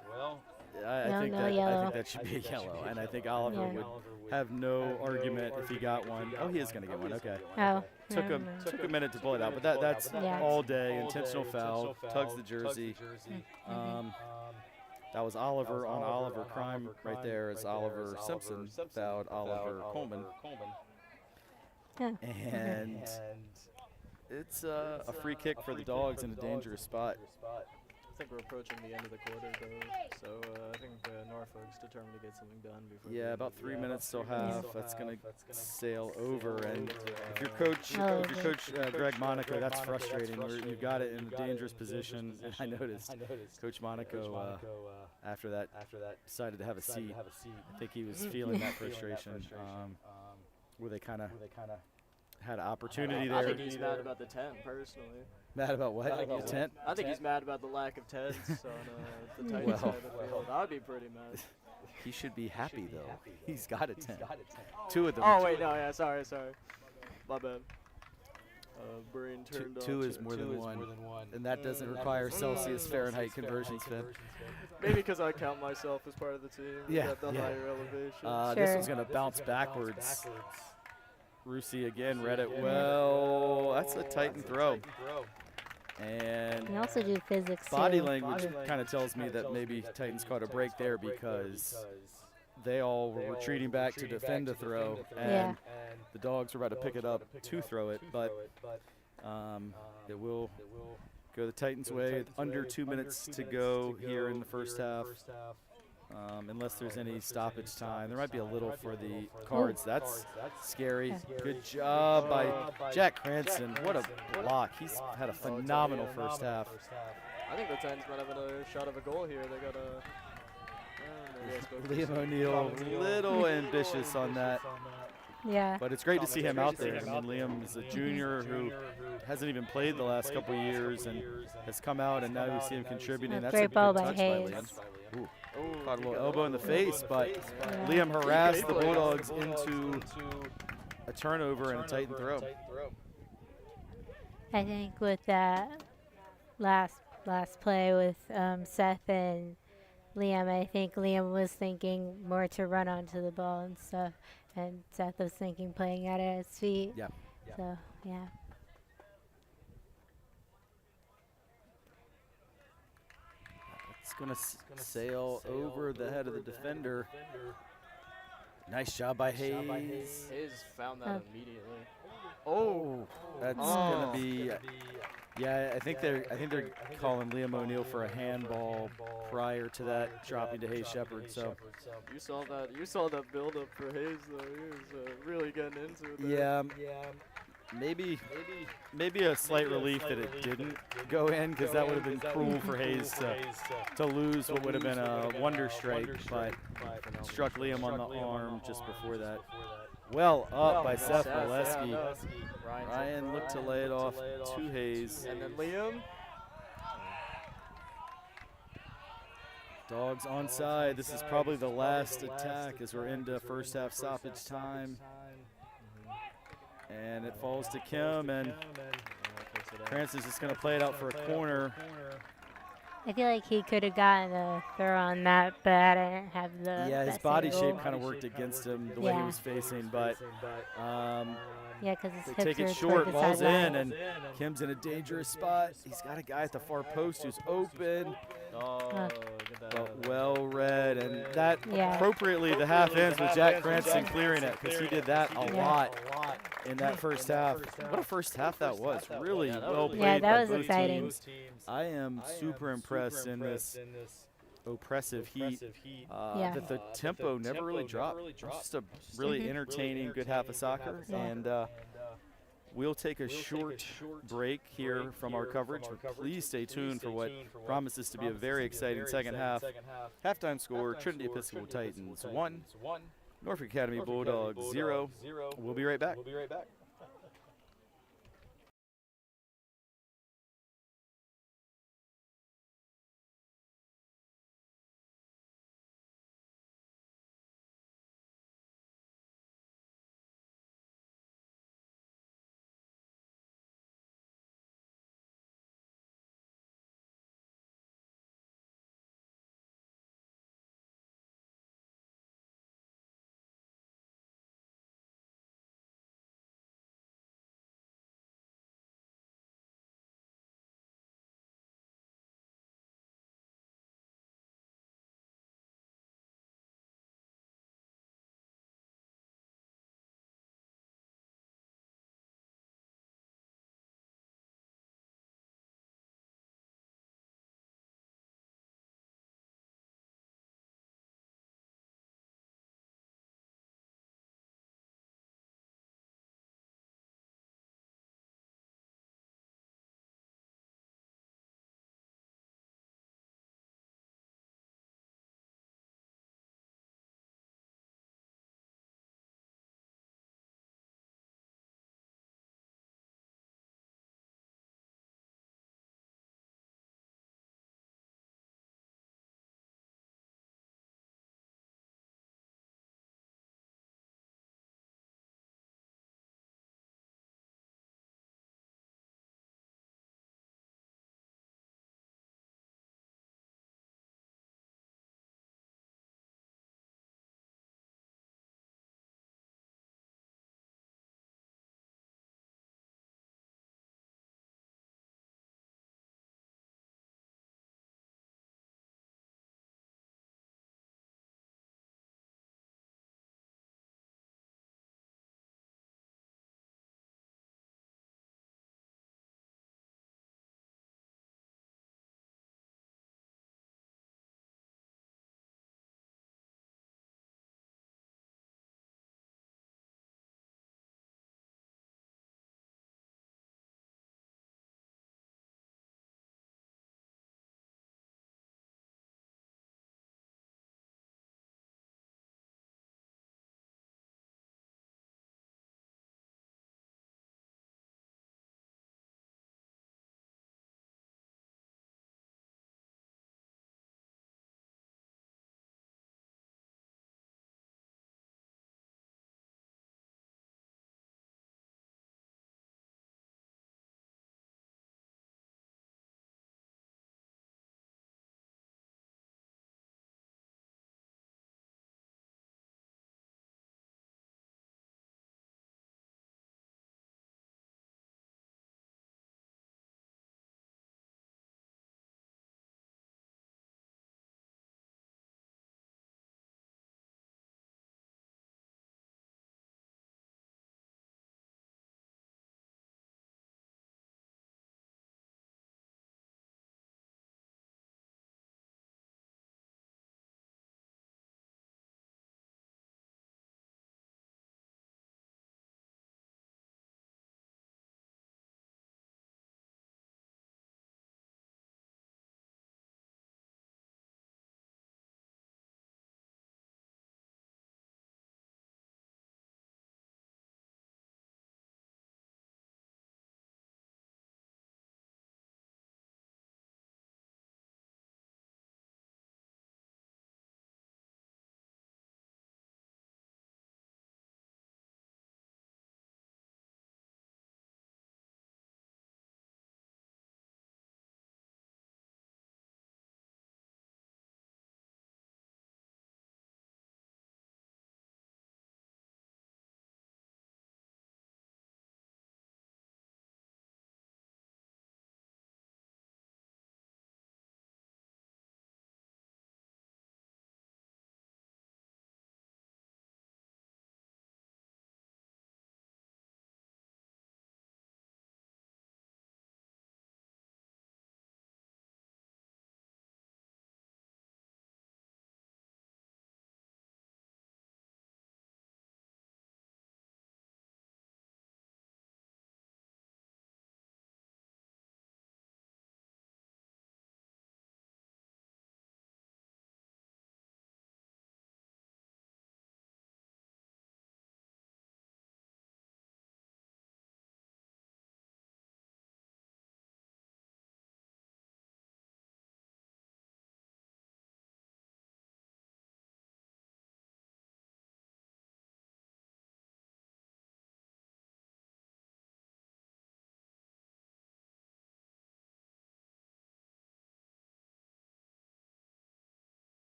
I think that should be a yellow, and I think Oliver would have no argument if he got one. Oh, he is gonna get one. Okay. Oh. Took never a mind. minute to pull it out, but that's Yeah. all day intentional foul, tugs the jersey. That was Oliver on Oliver crime right there as Oliver Simpson fouled Oliver Coleman. Yeah. And it's a free kick for the Dogs in a dangerous spot. I think we're approaching the end of the quarter, though. So I think Norfolk's determined to get something done before. Yeah, about 3 minutes still have. That's going to sail over. And if your coach, Greg Monaco, that's frustrating. You've got it in a dangerous position. And I noticed Coach Monaco, after that, decided to have a seat. I think he was feeling that frustration, where they kind of had an opportunity I there. think he's mad about the 10, personally. Mad about what? The tent? I think he's mad about the lack of 10s on the Titans Well. side of the field. I'd be pretty mad. He should be happy, though. He's got a 10. 2 of them. Oh, wait, no, yeah, sorry. My bad. Brain turned on. Two is more than one. And that doesn't require Celsius Fahrenheit conversions, Finn. Maybe because I count myself as part of the team. Yeah, Got the yeah. higher elevation. This Sure. one's going to bounce backwards. Rusi again read it well. That's a Titan throw. And You can also do physics body too. language kind of tells me that maybe Titans caught a break there because they all were retreating back to defend a throw, and the Dogs were about to pick it up to throw it, but it will go the Titans' way. With under 2 minutes to go here in the first half. Unless there's any stoppage time. There might be a little for the Cards. That's scary. Good job by Jack Cranston. What a block. He's had a phenomenal first half. I think the Titans might have another shot of a goal here. They got a. Liam O'Neill, little ambitious on that. Yeah. But it's great to see him out there. I mean, Liam is a junior who hasn't even played the last couple of years and has come out, and now we see him contributing. That's a Great good ball by touch by Hayes. Liam. Ooh. Caught a little elbow in the face, but Liam harassed the Bulldogs into a turnover and a Titan throw. I think with that last play with Seth and Liam, I think Liam was thinking more to run onto the ball and stuff, and Seth was thinking playing out at his feet. Yeah. So yeah. going to sail over the head of the defender. Nice job by Hayes. Hayes found that Oh. immediately. Oh, that's going to be. Yeah, I think they're calling Liam O'Neill for a handball prior to that, dropping to Hayes Shepherd. So You saw that build up for Hayes though. He was really getting into it. yeah, maybe a slight relief that it didn't go in, because that would have been cruel for Hayes to lose what would have been a wonder strike, but struck Liam on the arm just before that. Well up by Seth Bolesky. Ryan looked to lay it off to Hayes. And then Liam. Dogs onside. This is probably the last attack as we're into first half stoppage time. And it falls to Kim, and Cranston's just going to play it out for a corner. I feel like he could have gotten a throw on that, but I didn't have the. Yeah, his best body angle. shape kind of worked against him the way he was facing, but Yeah, because his they hips take it are short, toward the ball's sideline. in, and Kim's in a dangerous spot. He's got a guy at the far post who's open. But well read, and that appropriately the half ends with Jack Cranston clearing it, because he did that a lot in that first half. What a first half that was. Really well played Yeah, by that was both exciting. teams. I am super impressed in this oppressive heat that the tempo never really dropped. It was just a really entertaining good half of soccer, and we'll take a short break here from our coverage. Please stay tuned for what promises to be a very exciting second half. Halftime score, Trinity Episcopal Titans 1, Norfolk Academy Bulldogs 0. We'll be right back.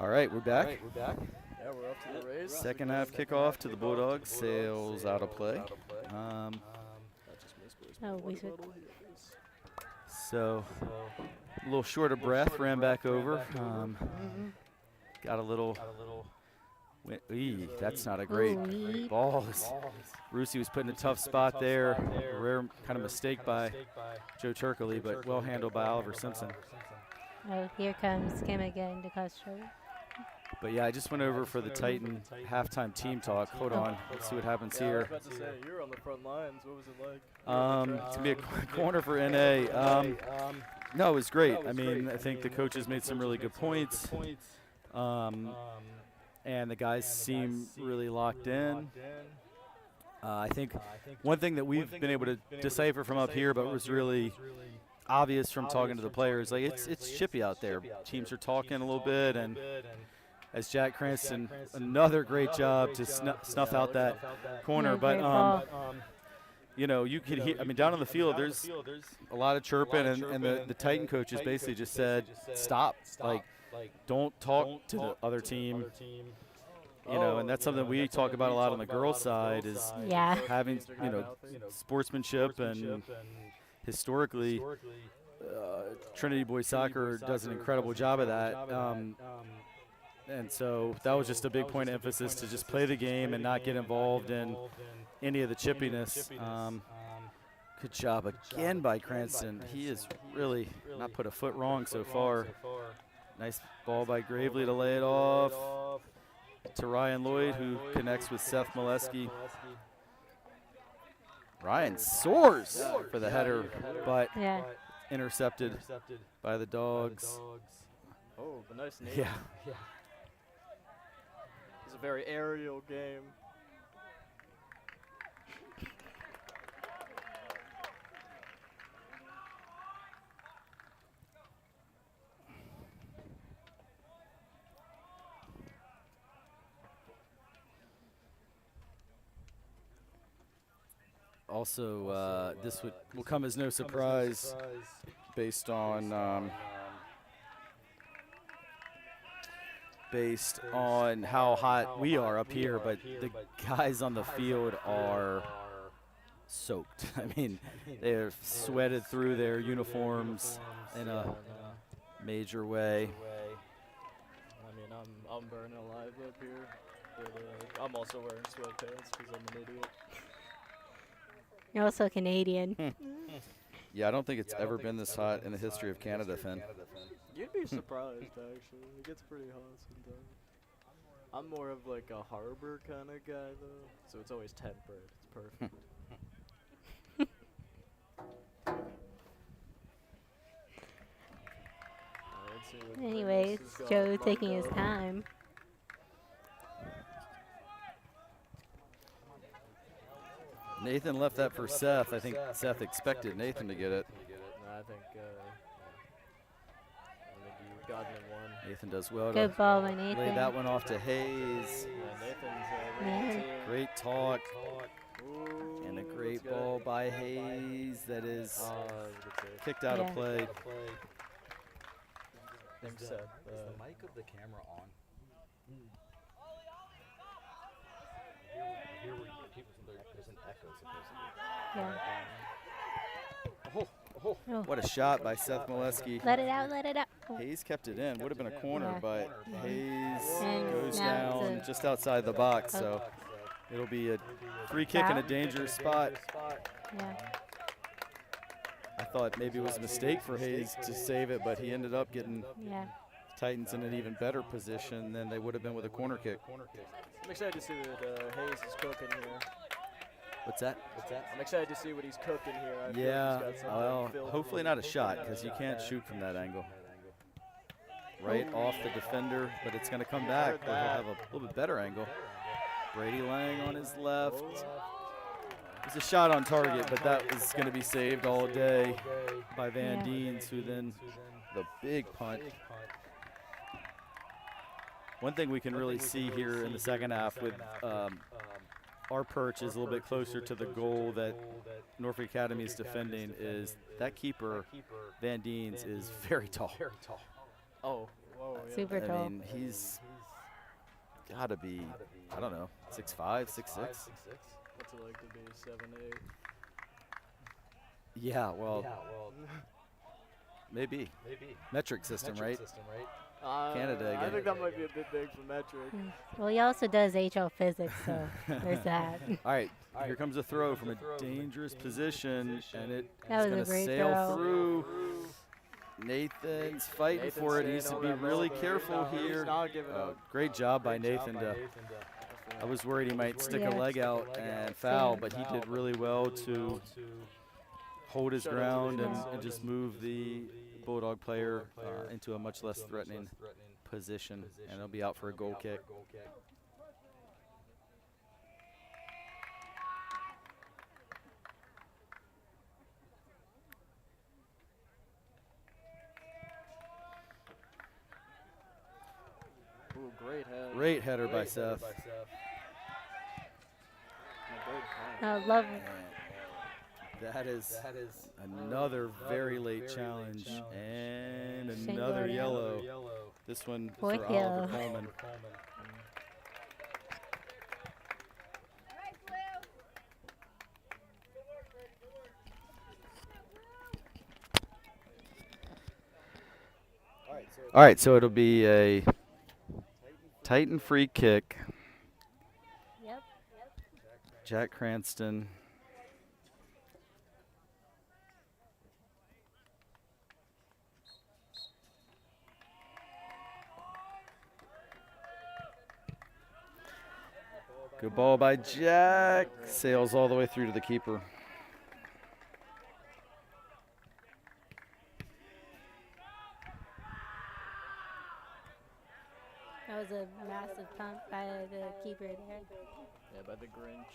All right, we're back. Yeah, we're up to the race. Second half kickoff to the Bulldogs. Sails out of play. Oh, we should. So a little short of breath, ran back over. Got a little. That's not a great Ooh. ball. Rusi was put in a tough spot there. Rare kind of mistake by Joe Turkley, but well handled by Oliver Simpson. Oh, here comes Kim again to cause trouble. But yeah, I just went over for the Titan halftime team talk. Hold on, let's see what happens Yeah, I here. was about to say, you were on the front lines. What was it like? It's gonna be a corner for NA. No, it was great. I mean, I think the coaches made some really good points. And the guys seem really locked in. I think one thing that we've been able to decipher from up here, but was really obvious from talking to the players, like it's chippy out there. Teams are talking a little bit, and as Jack Cranston, another great job to snuff out that corner. Yeah, But great ball. you know, you could hear. I mean, down on the field, there's a lot of chirping, and the Titan coaches basically just said, "Stop! Like, don't talk to the other team." You know, and that's something we talk about a lot on the girls' side is Yeah. having, you know, sportsmanship, and historically, Trinity Boys Soccer does an incredible job of that. And so that was just a big point of emphasis to just play the game and not get involved in any of the chippiness. Good job again by Cranston. He has really not put a foot wrong so far. Nice ball by Gravely to lay it off to Ryan Lloyd, who connects with Seth Molesky. Ryan soars for the header, but Yeah. intercepted by the Dogs. Oh, but nice name. Yeah. It's a very aerial game. Also, this will come as no surprise based on how hot we are up here, but the guys on the field are soaked. I mean, they're sweated through their uniforms in a major way. I mean, I'm burning alive up here, but I'm also wearing sweatpants because I'm an idiot. You're also Canadian. Yeah, I don't think it's ever been this hot in the history of Canada, Finn. You'd be surprised, actually. It gets pretty hot sometimes. I'm more of like a harbor kind of guy, though, so it's always temperate. It's perfect. Let's see what Anyways, Dennis has got Joe lined taking his up. time. Nathan left that for Seth. I think Seth expected Nathan to get it. Nah, I think you got him in one. Nathan does well to Good ball by lay Nathan. that one off to Hayes. Yeah, Nathan's Yeah. ready too. Great talk. Ooh, And a that's great good. ball by Hayes that is That was a good save. kicked out Yeah. of play. Thanks, Seth. mic of the camera on? Here there's an echo supposedly. Yeah. What a shot by Seth Molesky. Let it out, let it out. Oh. Hayes kept it in. Would have been a corner, Yeah. but Hayes And goes now it's down a- just outside the box. So it'll be a free kick in a Foul? dangerous spot. Yeah. I thought maybe it was a mistake for Hayes to save it, but he ended up getting Yeah. Titans in an even better position than they would have been with a corner kick. I'm excited to see what Hayes is cooking here. What's that? I'm excited to see what he's cooking here. I feel like Yeah, he's got something well, filthy. hopefully not a shot because you can't shoot from that angle. Right off the defender, but it's going to come back. But he'll have a little bit better angle. Brady Lang on his left. It was a shot on target, but that was going to be saved all day by Van Yeah. Deens, who then the big punt. One thing we can really see here in the second half with our perch is a little bit closer to the goal that Norfolk Academy is defending is that keeper, Van Deens, is very tall. Oh, Whoa, yeah. Super I tall. mean, he's got to be, I don't know, 6'5", 6'6". What's it like to be 7'8"? Yeah, well, maybe. Metric system, right? Canada I again. think that might be a bit big for metric. Well, he also does HL physics, so there's that. All right, here comes a throw from a dangerous position, and it's That was going a to great sail throw. through. Nathan's fighting Nathan's for it. staying Needs to on be that really ball, though. careful He's here. not giving up. Great job by Nathan. I was worried he might stick a Yeah. leg out and foul, but he did really well to hold his Shout out to ground Nathan. and just move the Bulldog player into a much less threatening position, and he'll be out for a goal kick. Ooh, great head. Great header by Seth. And a great pass. Love That is another very late challenge and Single another yellow. yellow. This one Fourth for Oliver yellow. Coleman. All right, so it'll be a Titan free kick. Yep. Jack Cranston. Good ball by Jack. Sails all the way through to the keeper. That was a massive pump by the keeper there. Yeah, by the Grinch.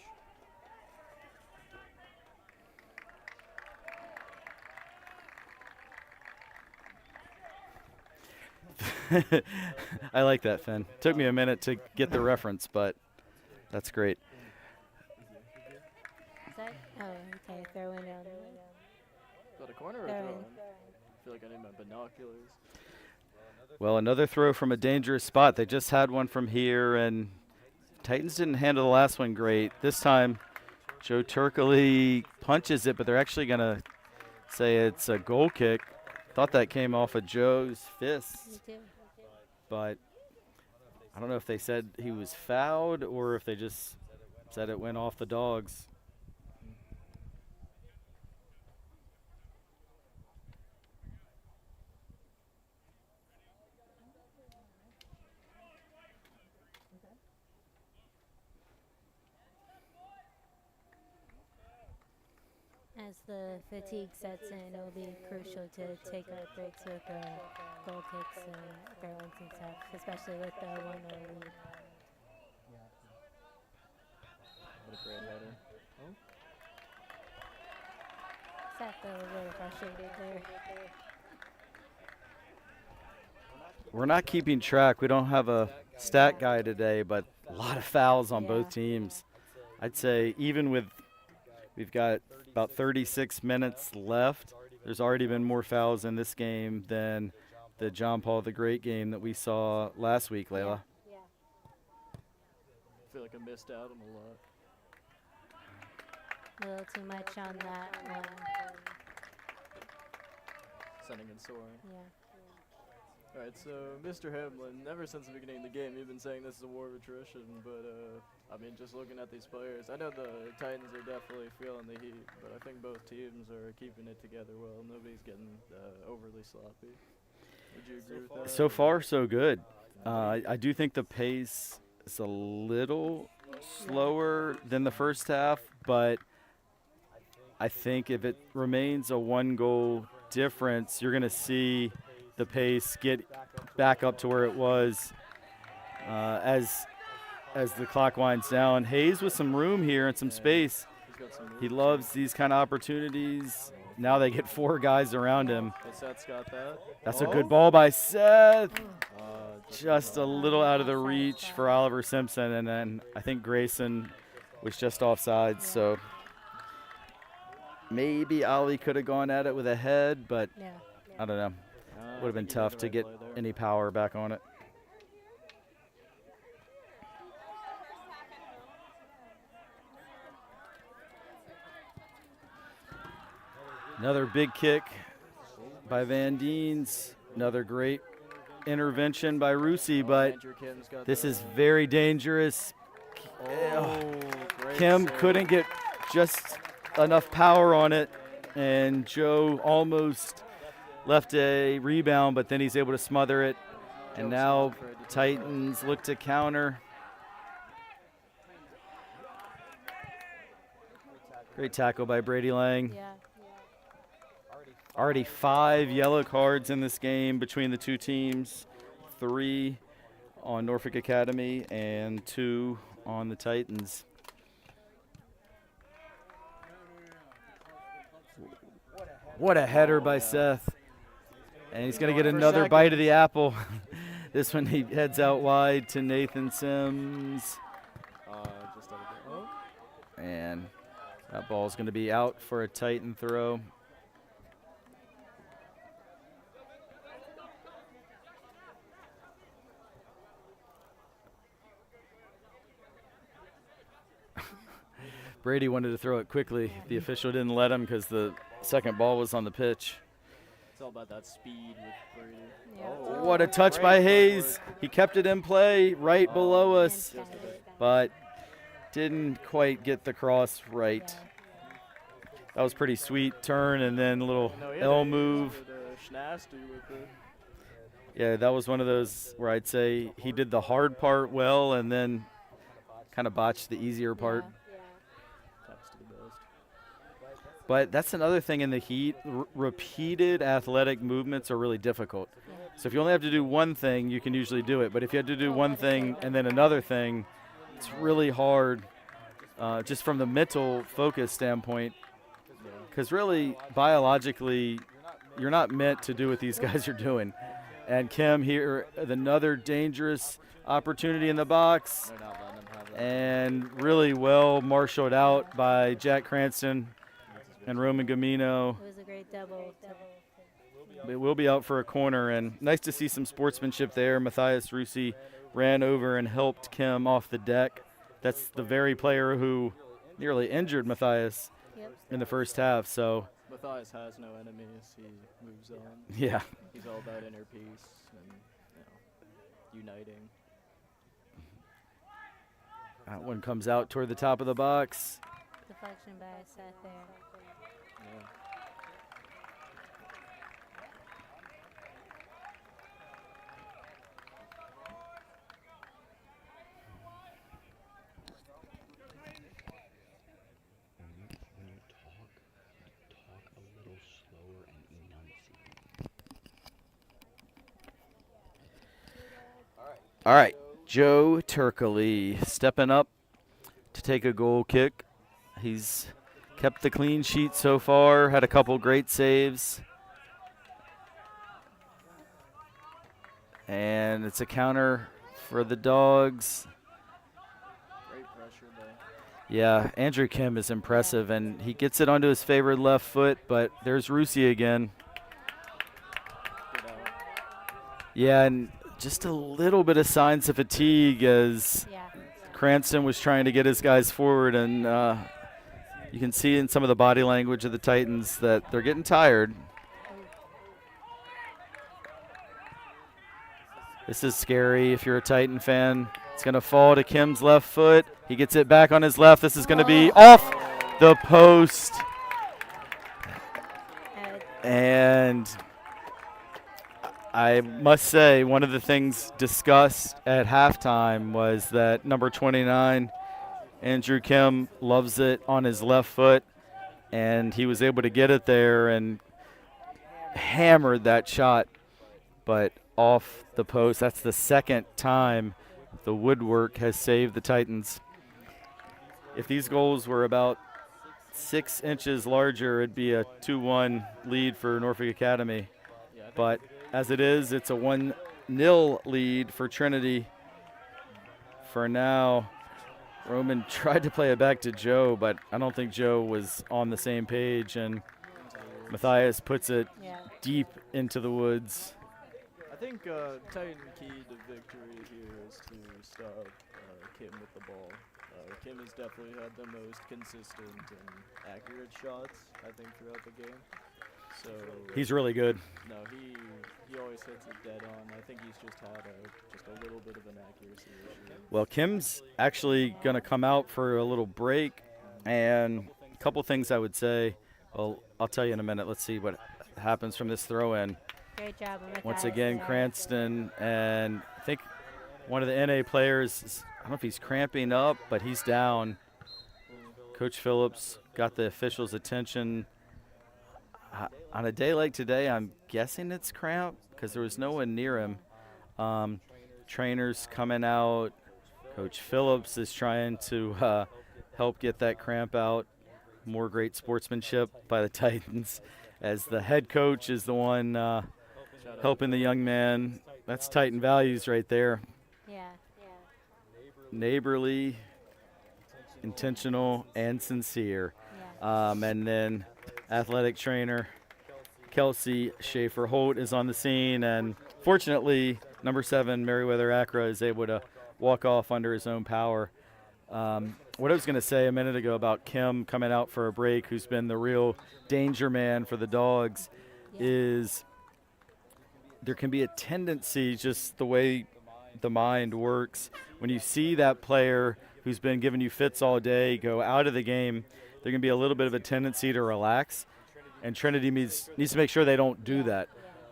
I like that, Finn. Took me a minute to get the reference, but that's great. Is that? Oh, okay. Throw in. Is that a corner or a Throw throw? in. I feel like I need my binoculars. Well, another throw from a dangerous spot. They just had one from here, and Titans didn't handle the last one great. This time, Joe Turkley punches it, but they're actually going to say it's a goal kick. Thought that came off of Joe's fist, Me too. but I don't know if they said he was fouled or if they just said it went off the dogs. As the fatigue sets in, it will be crucial to take our breaks with goal kicks and throw-ins and stuff, especially with the 1-0 lead. What a great header. Seth a little frustrated there. We're not keeping track. We don't have a stat guy today, but a lot of fouls on both teams. I'd say even with we've got about 36 minutes left, there's already been more fouls in this game than the John Paul the Great game that we saw last week, Layla. Yeah. I feel like I missed out on a lot. A little too much on that one. Sending and soaring. Yeah. Alright, so Mr. Hamlin, ever since the beginning of the game, you've been saying this is a war of attrition, but I mean, just looking at these players, I know the Titans are definitely feeling the heat, but I think both teams are keeping it together well. Nobody's getting overly sloppy. Would you agree with that? So far, so good. I do think the pace is a little slower than the first half, but I think if it remains a one-goal difference, you're going to see the pace get back up to where it was as the clock winds down. Hayes with some room here and some space. He's got some He moves. loves these kind of opportunities. Now they get four guys around him. Okay, Seth's got that. That's a good ball by Seth. Just Just a little out of the reach for Oliver Simpson, and then I think Grayson was just offside, so maybe Ollie could have gone at it with a head, but Yeah. I don't know. Would have been tough to get any power back on it. Another big kick by Van Deens. Another great intervention by Rusi, but this is very dangerous. Kim couldn't get just enough power on it, and Joe almost left a rebound, but then he's able to smother it. And now Titans look to counter. Great tackle by Brady Lang. Yeah. Already 5 yellow cards in this game between the two teams. 3 on Norfolk Academy and 2 on the Titans. What a header by Seth. And he's going to get another bite of the apple. This one he heads out wide to Nathan Sims. And that ball's going to be out for a Titan throw. Brady wanted to throw it quickly. The official didn't let him because the second ball was on the pitch. It's all about that speed with Brady. Yeah. Oh, What a touch by Hayes. He kept it in play right below us, but didn't quite get the cross right. That was pretty sweet turn and then a little L move. Yeah, that was one of those where I'd say he did the hard part well and then kind of botched the easier part. But that's another thing in the heat. Repeated athletic movements are really difficult. So if you only have to do one thing, you can usually do it. But if you have to do one thing and then another thing, it's really hard just from the mental focus standpoint. Because really, biologically, you're not meant to do what these guys are doing. And Kim here, another dangerous opportunity in the box. And really well marshaled out by Jack Cranston and Roman Gamino. It was a great double. It will be out for a corner, and nice to see some sportsmanship there. Matthias Rusi ran over and helped Kim off the deck. That's the very player who nearly injured Matthias in the first half. So Matthias has no enemies. He moves on. Yeah. He's all about inner peace and uniting. That one comes out toward the top of the box. Deflection by Seth there. Yeah. When you talk a little slower and enunciate. All right, Joe Turkley stepping up to take a goal kick. He's kept the clean sheet so far, had a couple great saves. And it's a counter for the Dogs. Great pressure there. Yeah, Andrew Kim is impressive, and he gets it onto his favored left foot, but there's Rusi again. Good out. Yeah, and just a little bit of signs of fatigue as Cranston was trying to get his guys forward, and you can see in some of the body language of the Titans that they're getting tired. This is scary if you're a Titan fan. It's going to fall to Kim's left foot. He gets it back on his left. This is going to be off the post. And I must say, one of the things discussed at halftime was that number 29, Andrew Kim, loves it on his left foot, and he was able to get it there and hammered that shot, but off the post. That's the second time the woodwork has saved the Titans. If these goals were about 6 inches larger, it'd be a 2-1 lead for Norfolk Academy. But as it is, it's a 1-0 lead for Trinity. For now, Roman tried to play it back to Joe, but I don't think Joe was on the same page. And Matthias puts it Yeah. deep into the woods. I think Titan key to victory here is to stop Kim with the ball. Kim has definitely had the most consistent and accurate shots, I think, throughout the game. So He's really good. no, he always hits it dead on. I think he's just had just a little bit of an accuracy issue. Well, Kim's actually going to come out for a little break, and a couple things I would say. Well, I'll tell you in a minute. Let's see what happens from this throw-in. Great job on Once Matthias again, there. Cranston, and I think one of the NA players, I don't know if he's cramping up, but he's down. Coach Phillips got the officials' attention. On a day like today, I'm guessing it's cramp because there was no one near him. Trainers coming out. Coach Phillips is trying to help get that cramp out. More great sportsmanship by the Titans, as the head coach is the one helping the young man. That's Titan values right there. Yeah. Neighborly, intentional, and sincere. Yeah. And then athletic trainer Kelsey Schaefer-Holt is on the scene, and fortunately, number 7, Meriwether Accra, is able to walk off under his own power. What I was going to say a minute ago about Kim coming out for a break, who's been the real danger man for the Dogs, is there can be a tendency, just the way the mind works, when you see that player who's been giving you fits all day go out of the game, there can be a little bit of a tendency to relax. And Trinity needs to make sure they don't do that,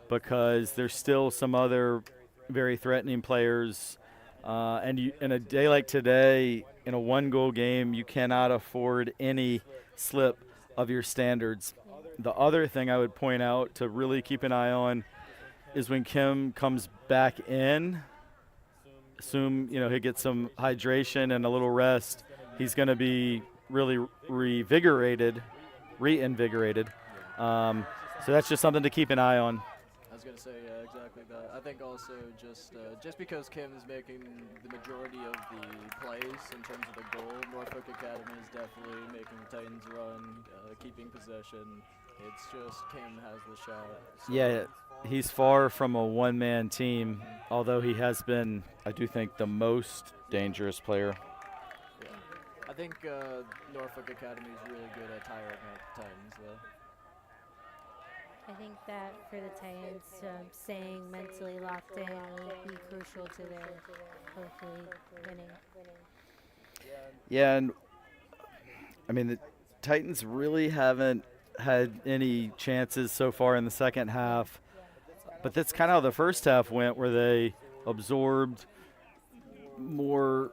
because there's still some other very threatening players. And in a day like today, in a 1-goal game, you cannot afford any slip of your standards. The other thing I would point out to really keep an eye on is when Kim comes back in, assume he'll get some hydration and a little rest. He's going to be really reinvigorated. So that's just something to keep an eye on. I was gonna say, yeah, exactly that. I think also just because Kim is making the majority of the plays in terms of the goal, Norfolk Academy is definitely making the Titans run, keeping possession. It's just Kim has the shot. So Yeah, he's far from a one-man team, although he has been, I do think, the most dangerous player. yeah. I think Norfolk Academy is really good at tiring out the Titans, though. I think that for the Titans, staying mentally locked in will be crucial to their hopefully winning. Yeah, and I mean, the Titans really haven't had any chances so far in the second half, but that's kind of how the first half went, where they absorbed more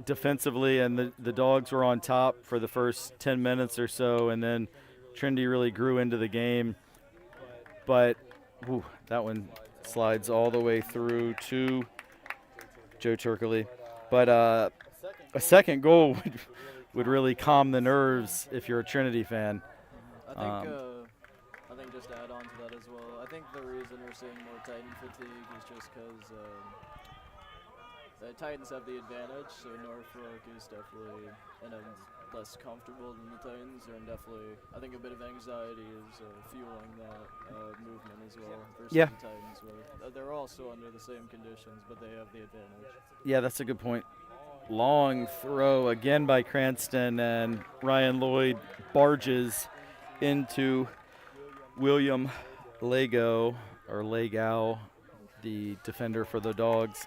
defensively, and the Dogs were on top for the first 10 minutes or so, and then Trinity really grew into the game. But that one slides all the way through to Joe Turkley. But a second goal would really calm the nerves if you're a Trinity fan. I think just to add on to that as well, I think the reason we're seeing more Titan fatigue is just because the Titans have the advantage, so Norfolk is definitely less comfortable than the Titans, and definitely, I think a bit of anxiety is fueling that movement as well versus Yeah. the Titans, where they're also under the same conditions, but they have the advantage. Yeah, that's a good point. Long throw again by Cranston, and Ryan Lloyd barges into William Lagao, the defender for the Dogs.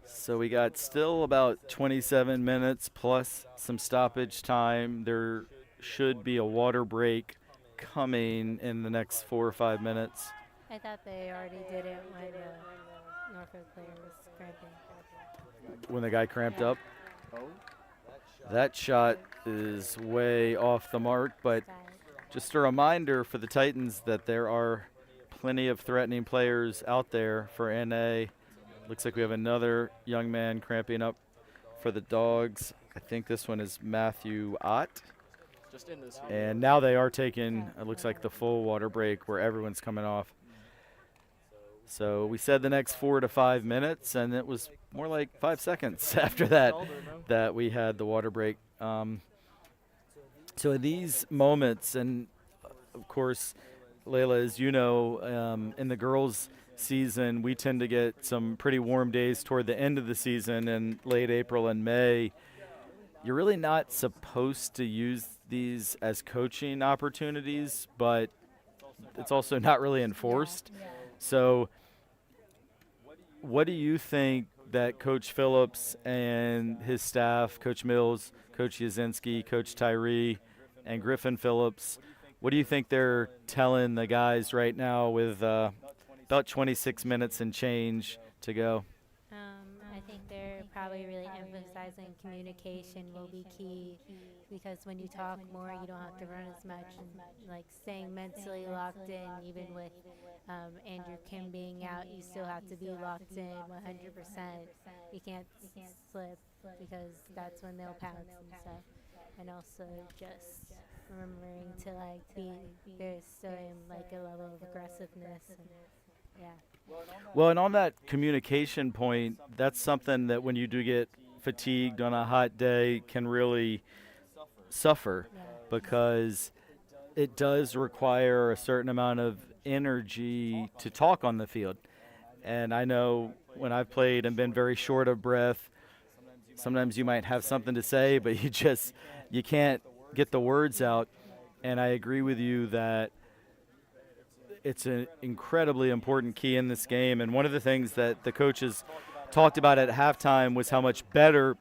So we got still about 27 minutes plus some stoppage time. There should be a water break coming in the next 4 or 5 minutes. I thought they already did it when the Norfolk player was cramping. When the guy cramped up, Oh, that shot is way off the mark, but just a reminder for the Titans that there are plenty of threatening players out there for NA. Looks like we have another young man cramping up for the Dogs. I think this one is Matthew Ott. just in this. And now they are taking, it looks like, the full water break where everyone's coming off. So we said the next 4 to 5 minutes, and it was more like 5 seconds after that we had the water break. So in these moments, and of course, Layla, as you know, in the girls' season, we tend to get some pretty warm days toward the end of the season in late April and May. You're really not supposed to use these as coaching opportunities, but it's also not really enforced. So what do you think that Coach Phillips and his staff, Coach Mills, Coach Yazinski, Coach Tyree, and Griffin Phillips, what do you think they're telling the guys right now with about 26 minutes and change to go? I think they're probably really emphasizing communication will be key because when you talk more, you don't have to run as much and like staying mentally locked in. Even with Andrew Kim being out, you still have to be locked in 100%. You can't slip because that's when they'll pounce and stuff. And also just remembering to like be there's still in like a level of aggressiveness and yeah. Well, and on that communication point, that's something that when you do get fatigued on a hot day can really suffer because it does require a certain amount of energy to talk on the field. And I know when I've played and been very short of breath, sometimes you might have something to say, but you can't get the words out. And I agree with you that it's an incredibly important key in this game. And one of the things that the coaches talked about at halftime was how much better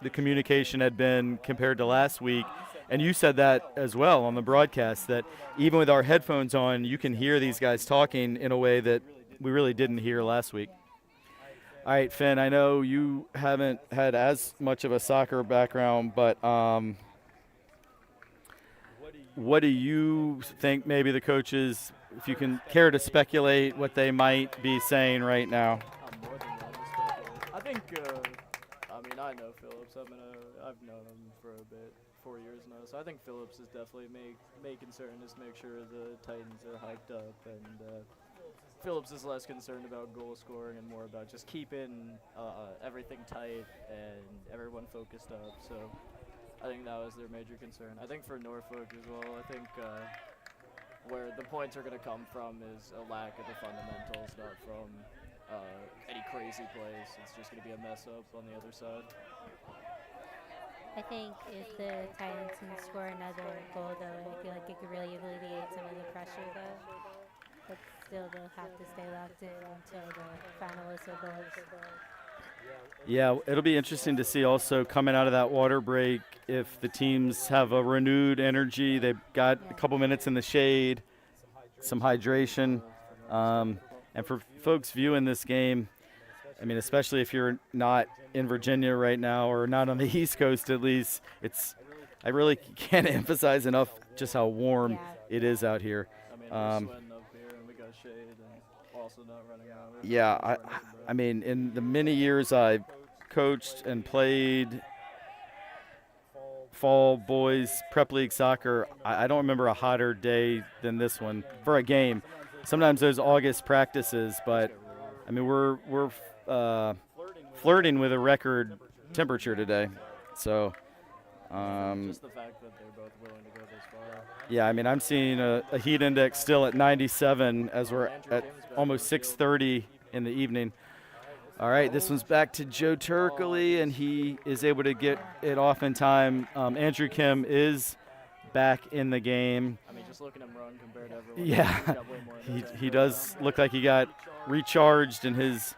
the communication had been compared to last week. And you said that as well on the broadcast, that even with our headphones on, you can hear these guys talking in a way that we really didn't hear last week. All right, Finn, I know you haven't had as much of a soccer background, but what do you think maybe the coaches, if you can care to speculate what they might be saying right now? I'm more than willing to speculate. I think, I know Phillips. I've known him for a bit, 4 years now. So I think Phillips is definitely making certain to make sure the Titans are hyped up, and Phillips is less concerned about goal scoring and more about just keeping everything tight and everyone focused up. So I think that was their major concern. I think for Norfolk as well, I think where the points are going to come from is a lack of the fundamentals, not from any crazy plays. It's just going to be a mess up on the other side. I think if the Titans can score another goal, though, I feel like it could really alleviate some of the pressure, though. But still, they'll have to stay locked in until the final whistle blows. Yeah, it'll be interesting to see also coming out of that water break if the teams have a renewed energy. They've got a couple minutes in the shade, some hydration. And for folks viewing this game, I mean, especially if you're not in Virginia right now or not on the East Coast at least, I really can't emphasize enough just how warm it is out here. I mean, we're sweating up here and we got shade and also not running out. Yeah, I mean, in the many years I've coached and played fall boys prep league soccer, I don't remember a hotter day than this one for a game. Sometimes there's August practices, but I mean we're flirting with a record temperature today. So just the fact that they're both willing to go this far. Yeah, I mean I'm seeing a heat index still at 97 as we're at almost 6:30 in the evening. All right, this one's back to Joe Turkley, and he is able to get it off in time. Andrew Kim is back in the game. I mean, just looking at him run compared to everyone. Yeah, he does look like he got recharged in his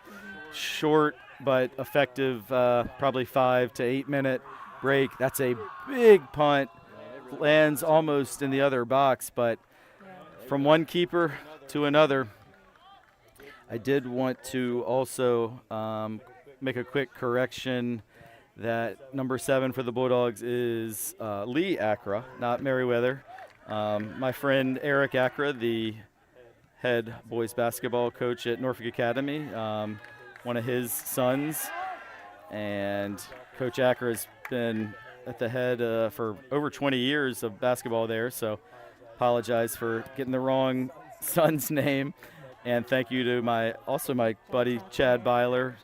short but effective probably 5 to 8 minute break. That's a big punt. Lands almost in the other box, but from one keeper to another. I did want to also make a quick correction that number 7 for the Bulldogs is Lee Acra, not Merriweather. My friend Eric Acra, the head boys basketball coach at Norfolk Academy, one of his sons, and Coach Acra has been at the head for over 20 years of basketball there, so apologize for getting the wrong son's name. And thank you to my buddy Chad Byler,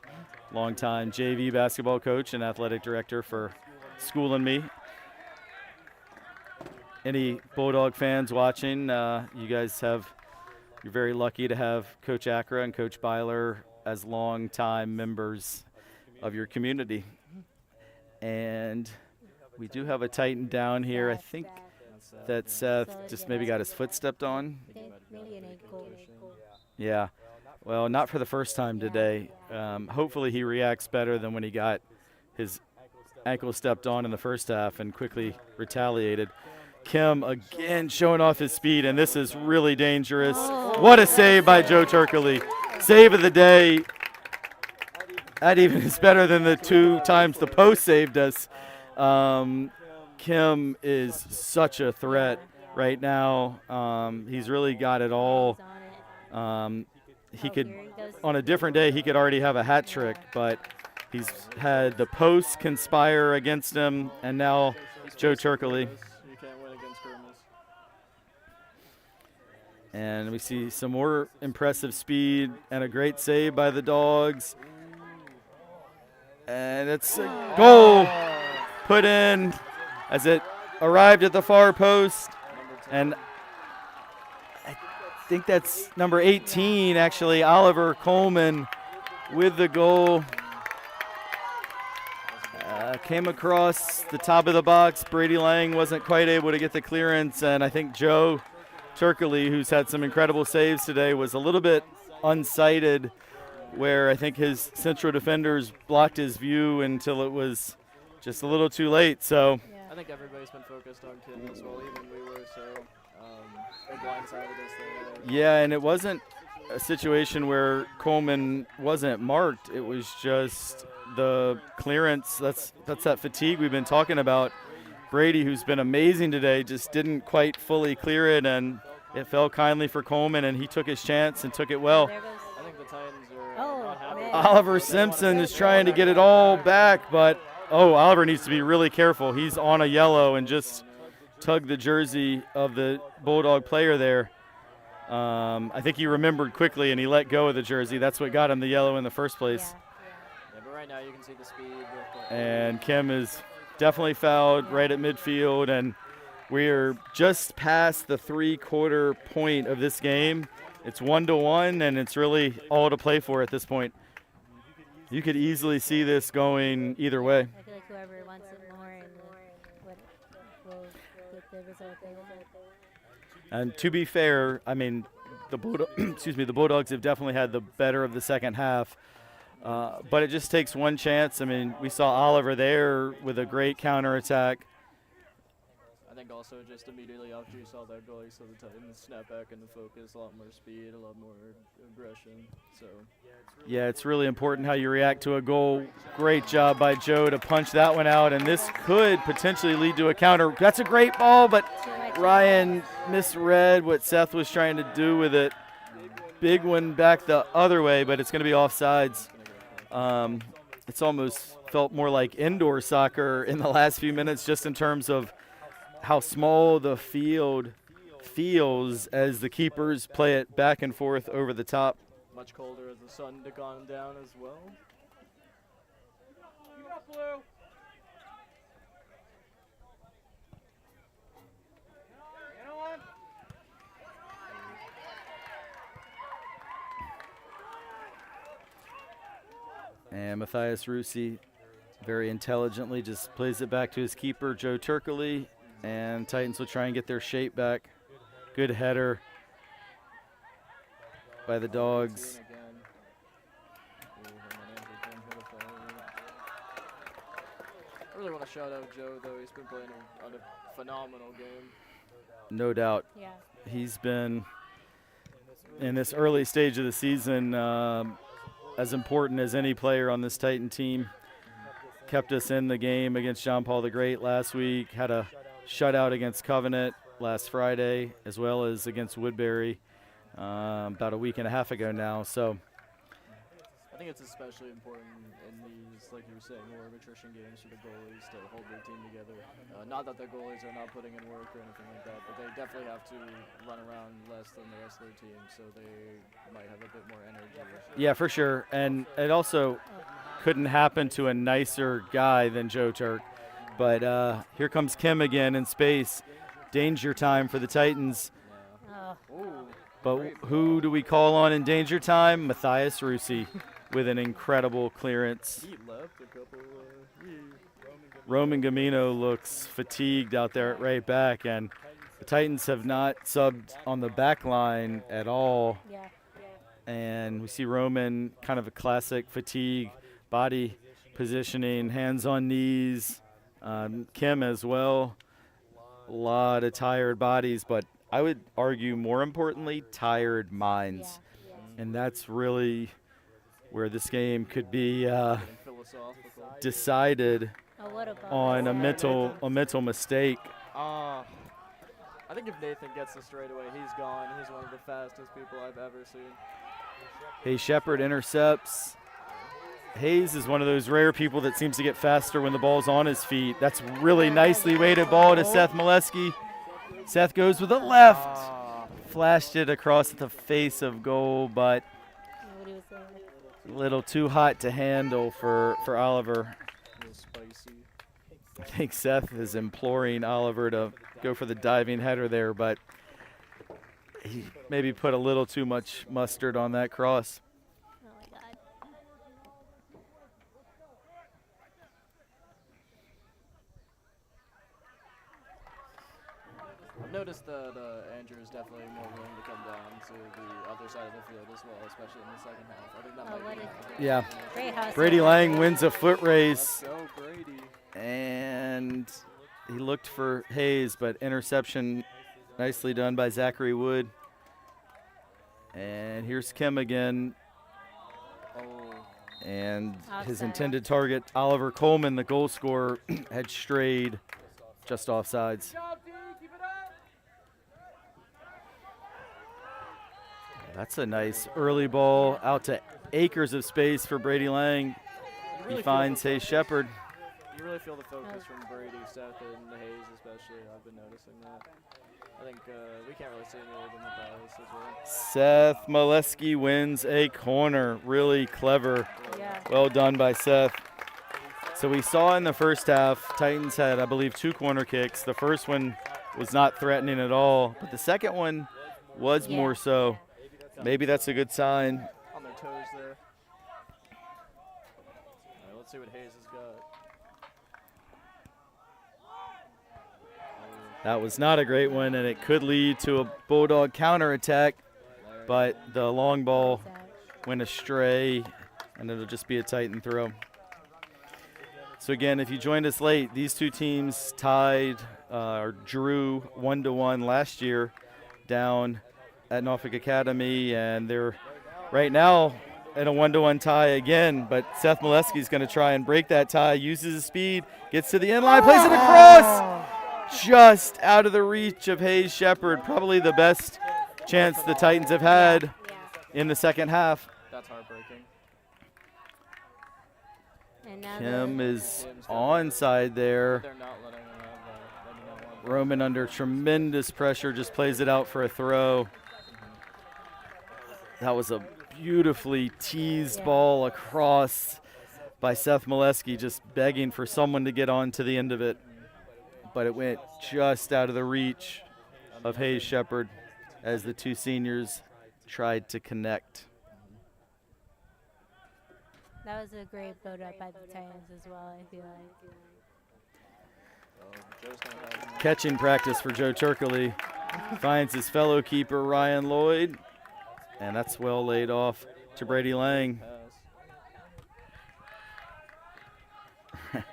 longtime JV basketball coach and athletic director, for schooling me. any Bulldog fans watching, you guys you're very lucky to have Coach Acra and Coach Byler as longtime members of your community. And we do have a Titan down here. I think that Seth just maybe got his foot stepped on. Maybe an ankle. Yeah. Well, not for the first time today. Hopefully he reacts better than when he got his ankle stepped on in the first half and quickly retaliated. Kim again showing off his speed, and this is really dangerous. What a save by Joe Turkley. Save of the day. That even is better than the 2 times the post saved us. Kim is such a threat right now. He's really got it all. He could, on a different day, he could already have a hat trick, but he's had the posts conspire against him, and now Joe Turkley. You can't win against Kermis. And we see some more impressive speed and a great save by the Dogs. And it's a goal put in as it arrived at the far post. And I think that's number 18, actually, Oliver Coleman with the goal. Came across the top of the box. Brady Lang wasn't quite able to get the clearance, and I think Joe Turkley, who's had some incredible saves today, was a little bit unsighted, where I think his central defenders blocked his view until it was just a little too late. So I think everybody's been focused on Kim as well, even we were, so they blindsided us there. yeah, and it wasn't a situation where Coleman wasn't marked. It was just the clearance. That's that fatigue we've been talking about. Brady, who's been amazing today, just didn't quite fully clear it, and it fell kindly for Coleman, and he took his chance and took it well. I think the Titans are not happy. Oliver Simpson is trying to get it all back, but Oliver needs to be really careful. He's on a yellow and just tugged the jersey of the Bulldog player there. I think he remembered quickly and he let go of the jersey. That's what got him the yellow in the first place. Yeah, but right now you can see the speed. And Kim is definitely fouled right at midfield, and we're just past the 3/4 point of this game. It's 1-1, and it's really all to play for at this point. You could easily see this going either way. I feel like whoever wants it more and will get the result they want. And to be fair, I mean, the Bulldogs have definitely had the better of the second half. But it just takes one chance. I mean, we saw Oliver there with a great counterattack. I think also just immediately after you saw that goal, you saw the Titans snap back into focus, a lot more speed, a lot more aggression. So yeah, it's really important how you react to a goal. Great job by Joe to punch that one out, and this could potentially lead to a counter. That's a great ball, but Ryan misread what Seth was trying to do with it. Big one back the other way, but it's going to be offsides. It's almost felt more like indoor soccer in the last few minutes, just in terms of how small the field feels as the keepers play it back and forth over the top. much colder as the sun to gone down as well. And Matthias Rusi very intelligently just plays it back to his keeper, Joe Turkley, and Titans will try and get their shape back. Good header by the Dogs. I really want to shout out Joe, though. He's been playing a phenomenal game. No doubt. Yeah. He's been, in this early stage of the season, as important as any player on this Titan team. Kept us in the game against John Paul the Great last week, had a shutout against Covenant last Friday, as well as against Woodbury about a week and a half ago now. So I think it's especially important in these, like you were saying, more of attrition games for the goalies to hold their team together. Not that the goalies are not putting in work or anything like that, but they definitely have to run around less than the rest of their team, so they might have a bit more energy. yeah, for sure. And it also couldn't happen to a nicer guy than Joe Turk. But here comes Kim again in space. danger time for the Titans. Oh, Ooh. But Great who do we call on in danger time? Matthias Rusi with an incredible clearance. He left a couple. Roman Gamino looks fatigued out there at right back, and the Titans have not subbed on the back line at all. yeah. And we see Roman, kind of a classic fatigue, body positioning, hands on knees. Kim as well. A lot of tired bodies, but I would argue more importantly, tired minds. Yeah. And that's really where this game could be Philosophical. decided A little bit. on a mental mistake. I think if Nathan gets this straight away, he's gone. He's one of the fastest people I've ever seen. Hayes Shepard intercepts. Hayes is one of those rare people that seems to get faster when the ball's on his feet. That's really nicely weighted ball to Seth Molesky. Seth goes with a left. Flashed it across the face of goal, but Nobody was there. a little too hot to handle for Oliver. A little spicy. I think Seth is imploring Oliver to go for the diving header there, but he maybe put a little too much mustard on that cross. Oh my God. I've noticed that Andrew is definitely more willing to come down to the other side of the field as well, especially in the second half. I think that Oh, might what be Yeah. Great house. Brady Lang wins a foot race, Let's go, Brady. and he looked for Hayes, but interception nicely done by Zachary Wood. And here's Kim again, Oh, and his Offside. intended target, Oliver Coleman, the goal scorer, had strayed just offsides. That's a nice early ball out to acres of space for Brady Lang. you He really feel finds the- Hayes Shepard. You really feel the focus from Brady, Seth, and Hayes especially. I've been noticing that. I think we can't really see any of them Matthias as well. Seth Molesky wins a corner. Really clever. Yeah. Well done by Seth. So we saw in the first half, Titans had, I believe, 2 corner kicks. The first one was not threatening at all, but the second one was more so. Maybe that's a good sign. On their toes there. All right, let's see what Hayes has got. That was not a great one, and it could lead to a Bulldog counterattack, but the long ball went astray, and it'll just be a Titan throw. So again, if you joined us late, these two teams tied or drew 1-1 last year down at Norfolk Academy, and they're right now in a 1-1 tie again, but Seth Molesky's going to try and break that tie, uses his speed, gets to the end line, plays it across, just out of the reach of Hayes Shepard. Probably the best chance the Titans have had in the second half. That's heartbreaking. And now Kim the- is onside there. They're not letting him have that. Letting that one. Roman under tremendous pressure just plays it out for a throw. That was a beautifully teased ball across by Seth Molesky, just begging for someone to get on to the end of it. But it went just out of the reach of Hayes Shepard as the two seniors tried to connect. That was a great build up by the Titans as well, I feel like. Joe's gonna have Catching practice for Joe Turkley. Finds his fellow keeper, Ryan Lloyd. And that's well laid off to Brady Lang. pass.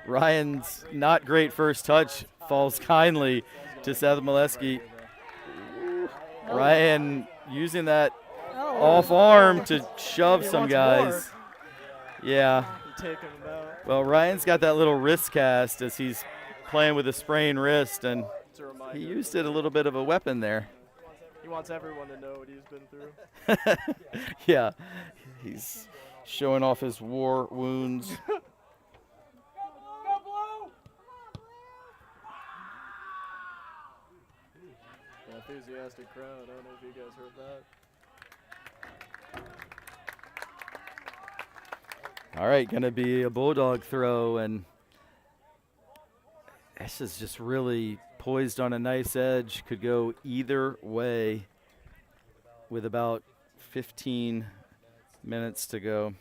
Ryan's not great first touch falls kindly to Seth Molesky. Ryan using that off arm to shove some guys. Yeah. Take him out Well, Ryan's got that little wrist cast as he's playing with a sprained wrist, and to remind he him. used it a little bit of a weapon there. He wants everyone to know what he's been through. Yeah. He's showing off his war wounds. An enthusiastic crowd. I don't know if you guys heard that. All right, going to be a Bulldog throw, and This is just really poised on a nice edge. Could go either way with about 15 minutes to go.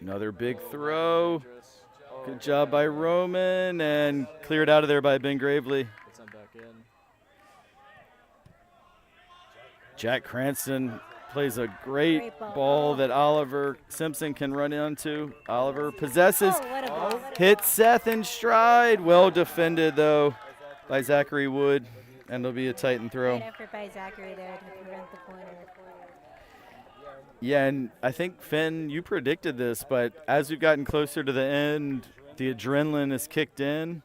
Another big throw. Dangerous. Good job by Roman, and cleared out of there by Ben Gravely. Gets him back in. Jack Cranston plays a great Great ball. ball that Oliver Simpson can run into. Oliver possesses, Oh, what a ball. hits Seth in stride. Well defended, though, by Zachary Wood, and it'll be a Titan throw. Great effort by Zachary there to prevent the corner. Yeah, and I think, Finn, you predicted this, but as we've gotten closer to the end, the adrenaline is kicked in,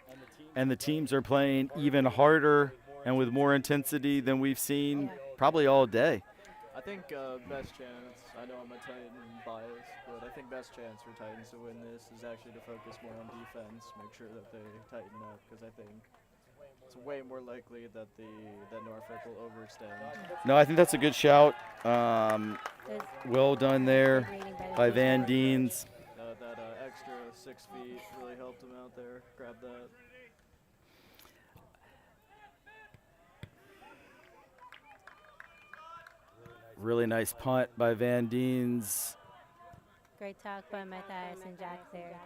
and the teams are playing even harder and with more intensity than we've seen probably all day. I think best chance, I know I'm a Titan bias, but I think best chance for Titans to win this is actually to focus more on defense, make sure that they tighten up, because I think it's way more likely that Norfolk will overextend. No, I think that's a good shout. Good Well done there reading the by defense. Van Deens. That extra 6 feet really helped him out there. Grab that. Really nice punt by Van Deens. Great talk by Matthias and Jack there.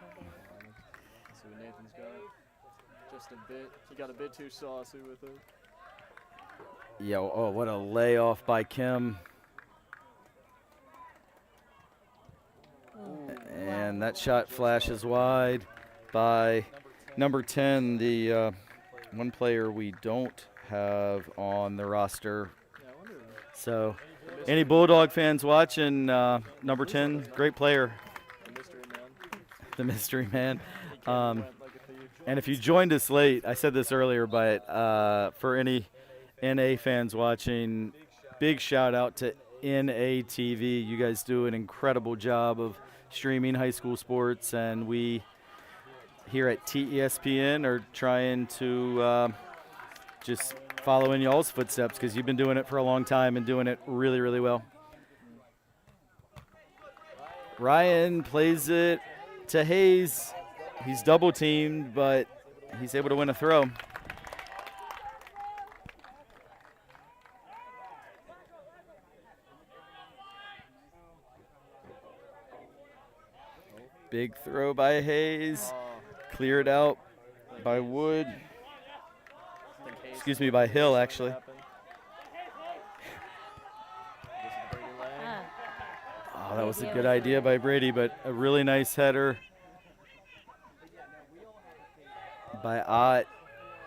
Let's see what Nathan's got. Just a bit. He got a bit too saucy with it. Yeah, oh, what a layoff by Kim. Ooh, And that shot flashes wide by number 10, the one player we don't have on the roster. Yeah, I wonder. So any Bulldog fans watching, number 10, great player, The mystery man. the mystery man. He came and went like a thief. And if you joined us late, I said this earlier, but for any NA fans watching, big shout out to NA TV. You guys do an incredible job of streaming high school sports, and we here at TESPN are trying to just follow in y'all's footsteps, because you've been doing it for a long time and doing it really, really well. Ryan plays it to Hayes. He's double teamed, but he's able to win a throw. Big throw by Hayes. Cleared out by Wood. Excuse me, by Hill, actually. Ah, Oh, that was a good idea by Brady, but a really nice header by Ott.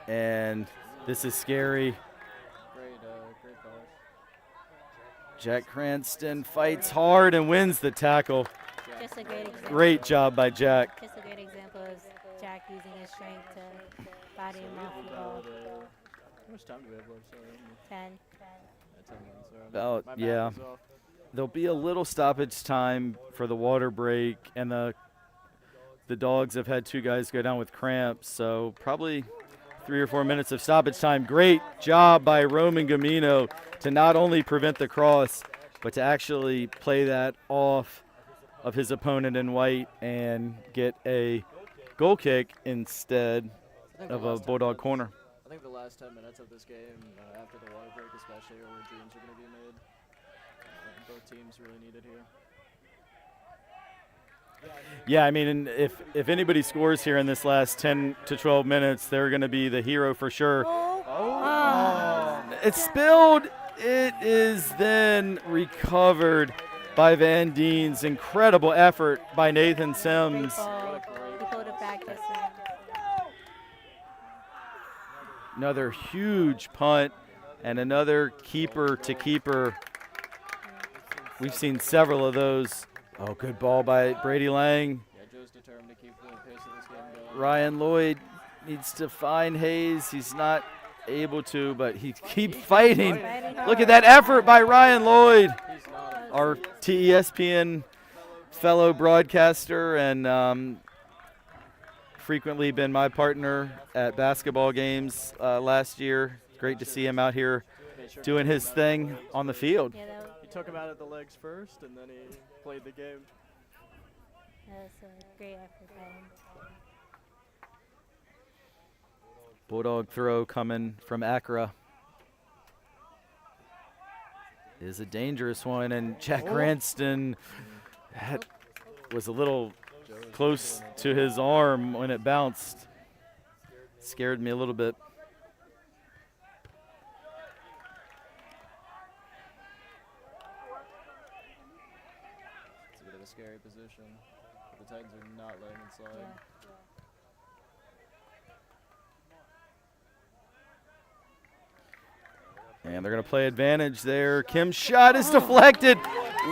And this is scary. Great pass. Jack Cranston fights hard and wins the tackle. just a great example. Great job by Jack. Just a great example of Jack using his strength to body him off the ball. How much time do we have left? Sorry. 10. 10 minutes. Sorry. About, My math yeah. is off. There'll be a little stoppage time for the water break, and the dogs have had 2 guys go down with cramps, so probably 3 or 4 minutes of stoppage time. Great job by Roman Gamino to not only prevent the cross, but to actually play that off of his opponent in white and get a goal kick instead I think the of a last 10 Bulldog minutes- corner. I think the last 10 minutes of this game, after the water break especially, are where dreams are going to be made. Both teams really need it here. Yeah, I mean, and if anybody scores here in this last 10 to 12 minutes, they're going to be the hero for sure. It's spilled. It is then recovered by Van Dien's incredible effort by Nathan Sims. Ball. He pulled it back this time. Another huge punt and another keeper to keeper. We've seen several of those. Oh, good ball by Brady Lang. Yeah, Joe's determined to keep the pace of this game going. Ryan Lloyd needs to find Hayes. He's not able to, but he keeps fighting. Look at that effort by Ryan Lloyd, He's not. our TESPN fellow broadcaster, and frequently been my partner at basketball games last year. Great to see him out here sure doing took his him out of thing the legs on the first. field. Yeah, He took him out of the legs first, and then he played the game. that was a great effort by him. Bulldog throw coming from Acra is a dangerous one, and Jack Cranston was a little close to his arm when it bounced. Scared me a little bit. It's a bit of a scary position. The Titans are not letting it slide. Yeah. And they're going to play advantage there. Kim's shot is deflected.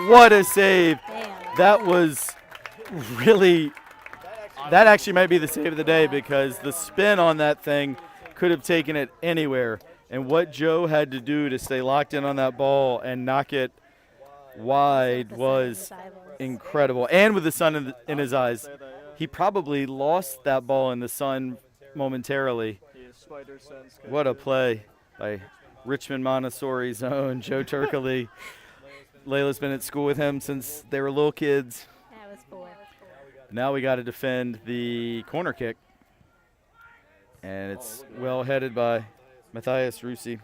What a save. Damn. That was really, that actually might be the save of the day because the spin on that thing could have taken it anywhere. And what Joe had to do to stay locked in on that ball and knock it wide The sun in was his eyeballs. incredible. And with the sun in his eyes, he probably lost that ball in the sun momentarily. He is spider sense. What a play by Richmond Montessori's own Joe Turkley. Layla's been at school with him since they were little kids. That was 4. Now we got to defend the corner kick. And it's well headed by Matthias Rusi.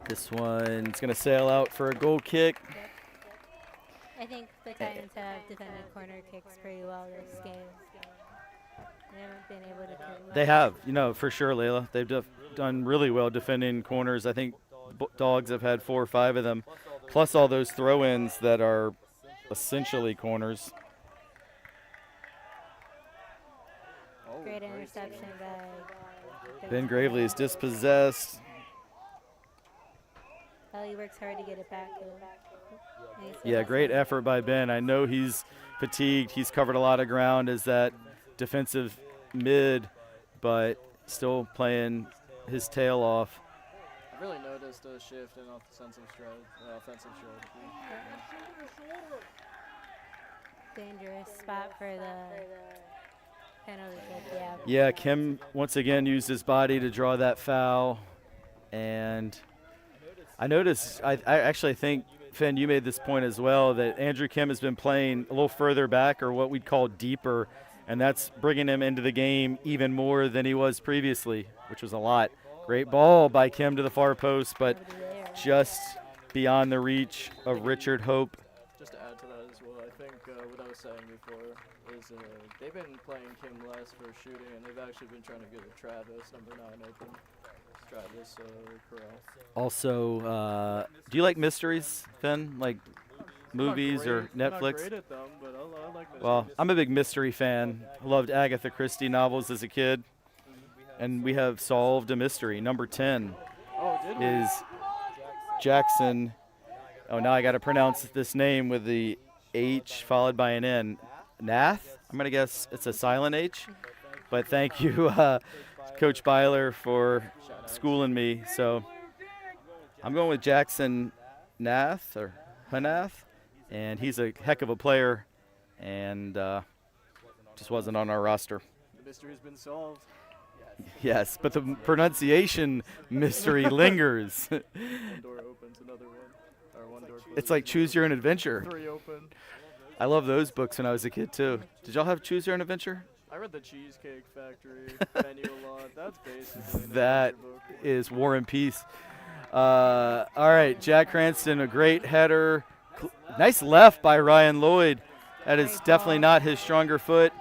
This one's going to sail out for a goal kick. I think the Titans have defended corner kicks pretty well this game. They haven't been able to convert. They have, for sure, Layla. They've done really well defending corners. I think Dogs have had 4 or 5 of them, plus all those throw-ins that are essentially corners. Great interception by Ben Gravely is dispossessed. Well, he works hard to get it back. Yeah, great effort by Ben. I know he's fatigued. He's covered a lot of ground as that defensive mid, but still playing his tail off. I've really noticed a shift in offensive strategy. Dangerous spot for the penalty kick, yeah. Yeah, Kim once again used his body to draw that foul. And I noticed, I actually think, Finn, you made this point as well, that Andrew Kim has been playing a little further back, or what we'd call deeper, and that's bringing him into the game even more than he was previously, which was a lot. Great ball by Kim to the far post, but just beyond the reach of Richard Hope. Just to add to that as well, I think what I was saying before is they've been playing Kim less for shooting, and they've actually been trying to get Travis, number 9, open. Travis Corral. Also, do you like mysteries, Finn? Like movies or I'm not Netflix? great at them, but I like mysteries. Well, I'm a big mystery fan. I loved Agatha Christie novels as a kid. And we have solved a mystery. Number 10 is Jackson. Oh, now I got to pronounce this name with the H followed by an N. Nath? I'm going to guess it's a silent H. But thank you, Coach Byler, for schooling me. So I'm going with Jackson Nath or Hanath. And he's a heck of a player. And just wasn't on our roster. The mystery's been solved. Yes, but the pronunciation mystery lingers. One door opens, another one. Or one door closes. It's like Choose Your Own Adventure. 3 open. I love those books when I was a kid, too. Did y'all have Choose Your Own Adventure? I read the Cheesecake Factory menu a lot. That's basically an That adventure book. is War and Peace. All right, Jack Cranston, a great header. Nice left by Ryan Lloyd. That is definitely not his stronger foot.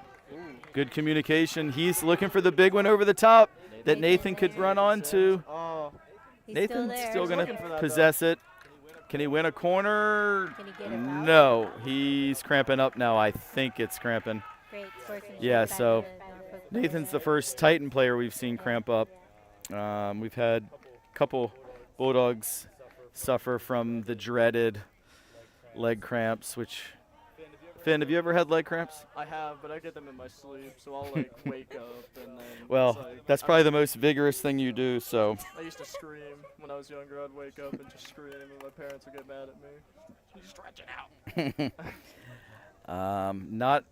Good communication. He's looking for the big one over the top that Nathan could run onto. Oh, He's Nathan's still going Looking for to that, possess it. Can he win a corner? Can he get it out? No, he's cramping up now. I think it's cramping. Great sportsmanship Yeah, by so the Norfolk Nathan's the players. first Titan player we've seen cramp up. We've had a couple Bulldogs suffer from the dreaded leg cramps, which, Finn, have you ever had leg cramps? I have, but I get them in my sleep, so I'll like wake up and then. Well, it's like, that's probably the most vigorous thing you do, so. I used to scream when I was younger. I'd wake up and just scream, and my parents would get mad at me. Stretch it out.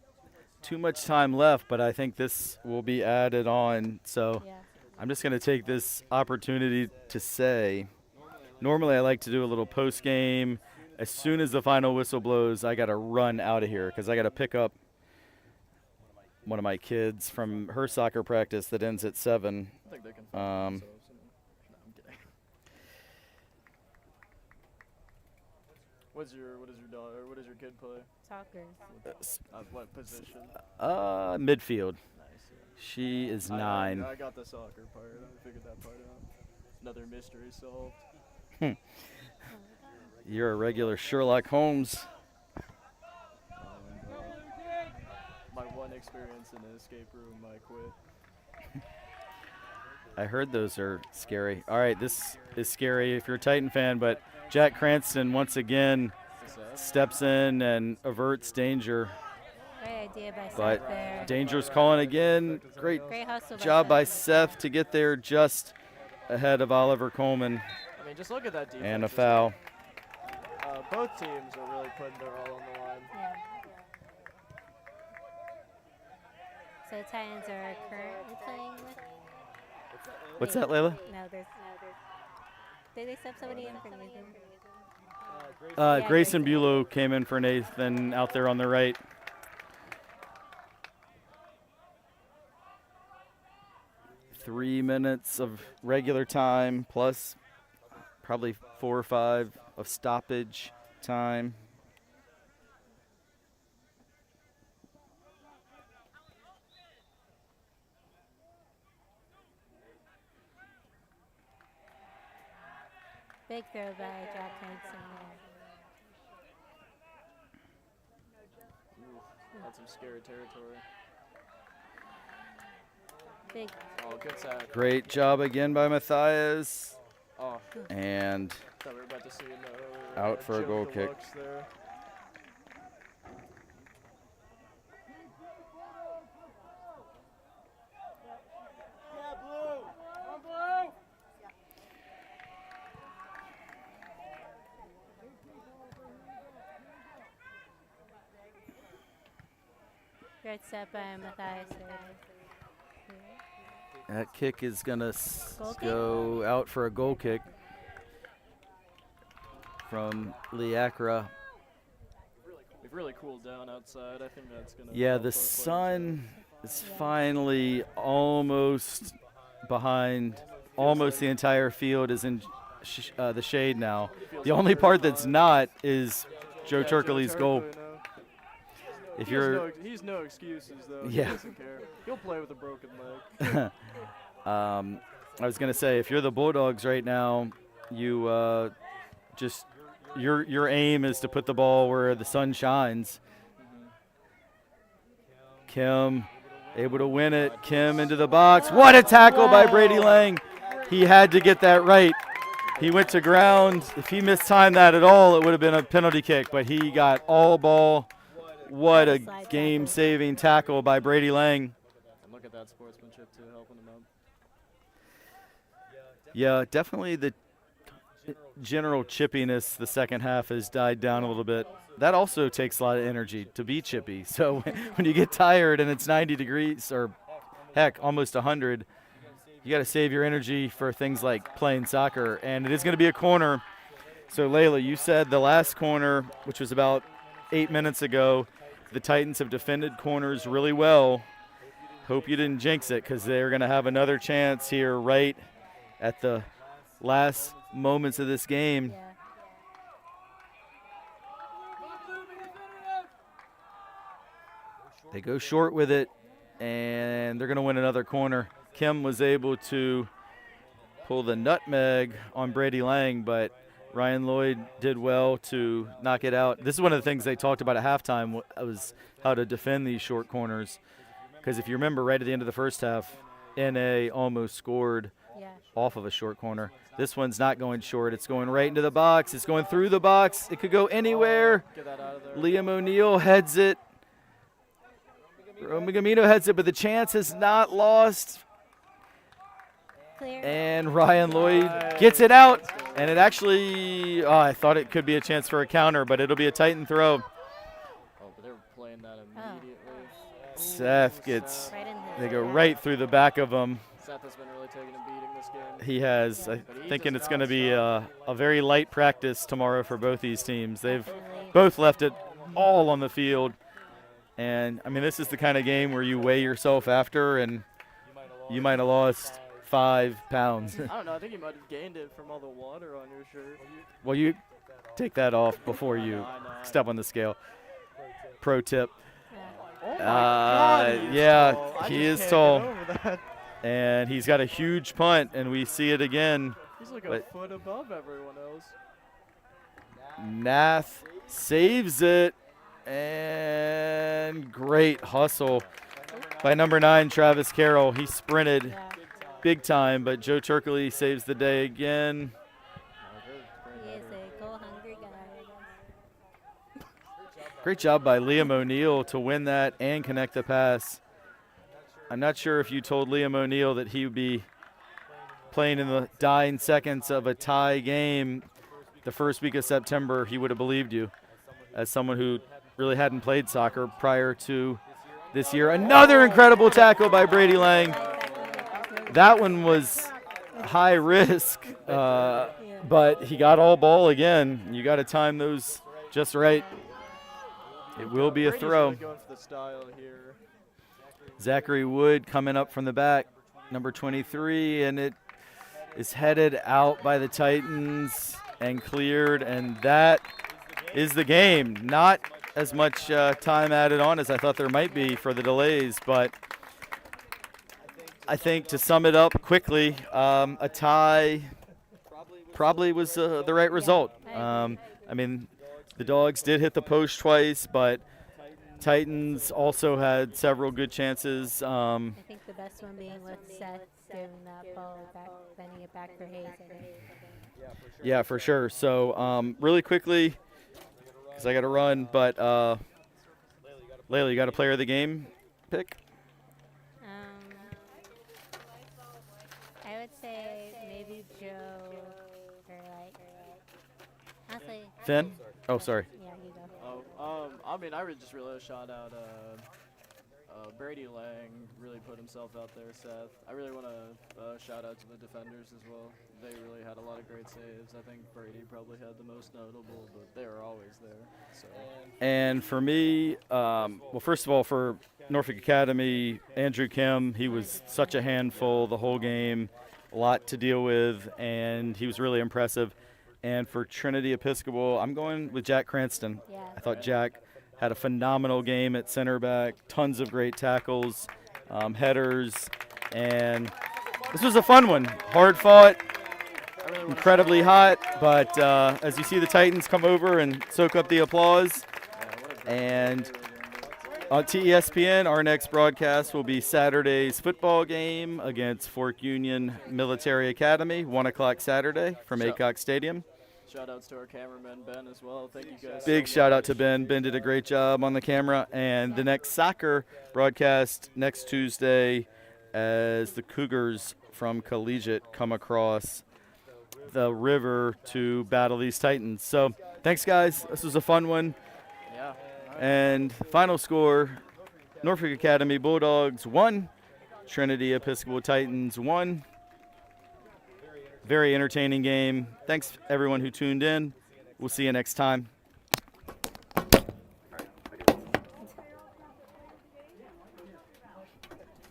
too much time left, but I think this will be added on. So Yeah. I'm just going to take this opportunity to say, normally I like to do a little post game. As soon as the final whistle blows, I got to run out of here because I got to pick up one of my kids from her soccer practice that ends at 7. I think they can find themselves. No, I'm kidding. What does your kid play? Soccer. What position? Midfield. Nice. Yeah. She is 9. I got the soccer part. I figured that part out. Another mystery solved. You're a regular Sherlock Holmes. My one experience in an escape room, I quit. I heard those are scary. All right, this is scary if you're a Titan fan, but Jack Cranston once again steps in and averts danger. Great idea by Seth But there. danger's calling again. Great Great hustle job by Seth. Seth to get there just ahead of Oliver Coleman, I mean, just look at that defense. and a foul. Both teams are really putting their all on the line. Yeah. So Titans are currently playing with. What's that, Layla? No, there's. Did they sub somebody in for Nathan? Grayson Grayson. Bulow came in for Nathan out there on the right. Three minutes of regular time plus probably 4 or 5 of stoppage time. Big throw by Jack Hanson. That's some scary territory. Big. Oh, good sack. Great job again by Matthias. Oh, And thought we were about to see Out for a Joe goal kick. Deluxe there. Great step by Matthias. that kick is going to Goal kick? go out for a goal kick from Liakra. We've really cooled down outside. I think that's gonna. Yeah, help the both players sun is finally almost behind. Almost the entire field is in the shade now. The only part that's not is Joe Turkley's goal. If you're, he's no excuses though. Yeah. He doesn't care. He'll play with a broken leg. I was gonna say, if you're the Bulldogs right now, you just your aim is to put the ball where the sun shines. Kim able to win it. Kim into the box. What a tackle by Brady Lang. He had to get that right. He went to ground. If he mistimed that at all, it would have been a penalty kick, but he got all ball. What a game-saving tackle by Brady Lang. And look at that sportsmanship too, helping him out. Yeah, definitely the general chippiness the second half has died down a little bit. That also takes a lot of energy to be chippy. So when you get tired and it's 90 degrees or, heck, almost 100, you got to save your energy for things like playing soccer. And it is going to be a corner. So, Layla, you said the last corner, which was about 8 minutes ago, the Titans have defended corners really well. Hope you didn't jinx it because they're going to have another chance here right at the last moments of this game. Yeah. They go short with it, and they're going to win another corner. Kim was able to pull the nutmeg on Brady Lang, but Ryan Lloyd did well to knock it out. This is one of the things they talked about at halftime was how to defend these short corners. Because if you remember, right at the end of the first half, NA almost scored off of a short corner. This one's not going short. It's going right into the box. It's going through the box. It could go anywhere. Get that out of there. Liam O'Neill heads it. Romagamino heads it, but the chance is not lost. Clear. And Ryan Lloyd gets it out. And it actually, I thought it could be a chance for a counter, but it'll be a Titan throw. Oh, but they were playing that immediately. Seth gets, Right in his they go back. right through the back of him. Seth has been really taking a beating this game. He has. I'm But he thinking does it's going to not be a very light practice tomorrow for both these teams. They've Definitely. both left it all on the field. And, I mean, this is the kind of game where you weigh yourself after, and you might have lost 5 pounds. I don't know. I think you might have gained it from all the water on your shirt. Well, you take that off before you I know. step on the scale. Pro tip. Oh my God, he is yeah, tall. I he just is can't tall. get over that. And he's got a huge punt, and we see it again. He's like a But- foot above everyone else. Nath saves it, and great hustle by number 9, Travis Carroll. He sprinted Yeah. big time, but Joe Turkley saves the day again. He is a goal-hungry guy, I guess. Great job by Liam O'Neill to win that and connect the pass. I'm not sure if you told Liam O'Neill that he would be playing in the dying seconds of a tie game the first week of September. He would have believed you, as someone who really hadn't played soccer prior to this year. Another incredible tackle by Brady Lang. That one was high risk, but he got all ball again. You got to time those just right. It will be a Brady's throw. really going for the style here. Zachary Wood coming up from the back, number 23, and it is headed out by the Titans and cleared, and that is the game. Not as much time added on as I thought there might be for the delays, but I think to sum it up quickly, a tie probably was the right result. I mean, the Dogs did hit the post twice, but Titans also had several good chances. I think the best one being with Seth giving that ball back, bending it back for Hayes, I think. Yeah, for sure. So really quickly, because I got to run, but Layla, you got a player of the game pick? I would say maybe Joe or honestly. Finn? Oh, sorry. Yeah, you go. I mean, I would just really shout out Brady Lang. Really put himself out there. Seth. I really want to shout out to the defenders as well. They really had a lot of great saves. I think Brady probably had the most notable, but they were always there. So. And for me, well, first of all, for Norfolk Academy, Andrew Kim, he was such a handful the whole game, a lot to deal with, and he was really impressive. And for Trinity Episcopal, I'm going with Jack Cranston. Yeah. I thought Jack had a phenomenal game at center back, tons of great tackles, headers, and this was a fun one. Hard fought, incredibly hot, but as you see the Titans come over and soak up the applause. And on TESPN, our next broadcast will be Saturday's football game against Fork Union Military Academy, 1 o'clock Saturday from Aycock Stadium. Shout outs to our cameraman Ben as well. Thank you guys. Big so shout much. out to Ben. Ben did a great job on the camera. And the next soccer broadcast next Tuesday as the Cougars from Collegiate come across the river to battle these Titans. So thanks, guys. This was a fun one. Yeah. All right. And final score, Norfolk Academy Bulldogs 1, Trinity Episcopal Titans 1. Very entertaining game. Thanks, everyone who tuned in. We'll see you next time.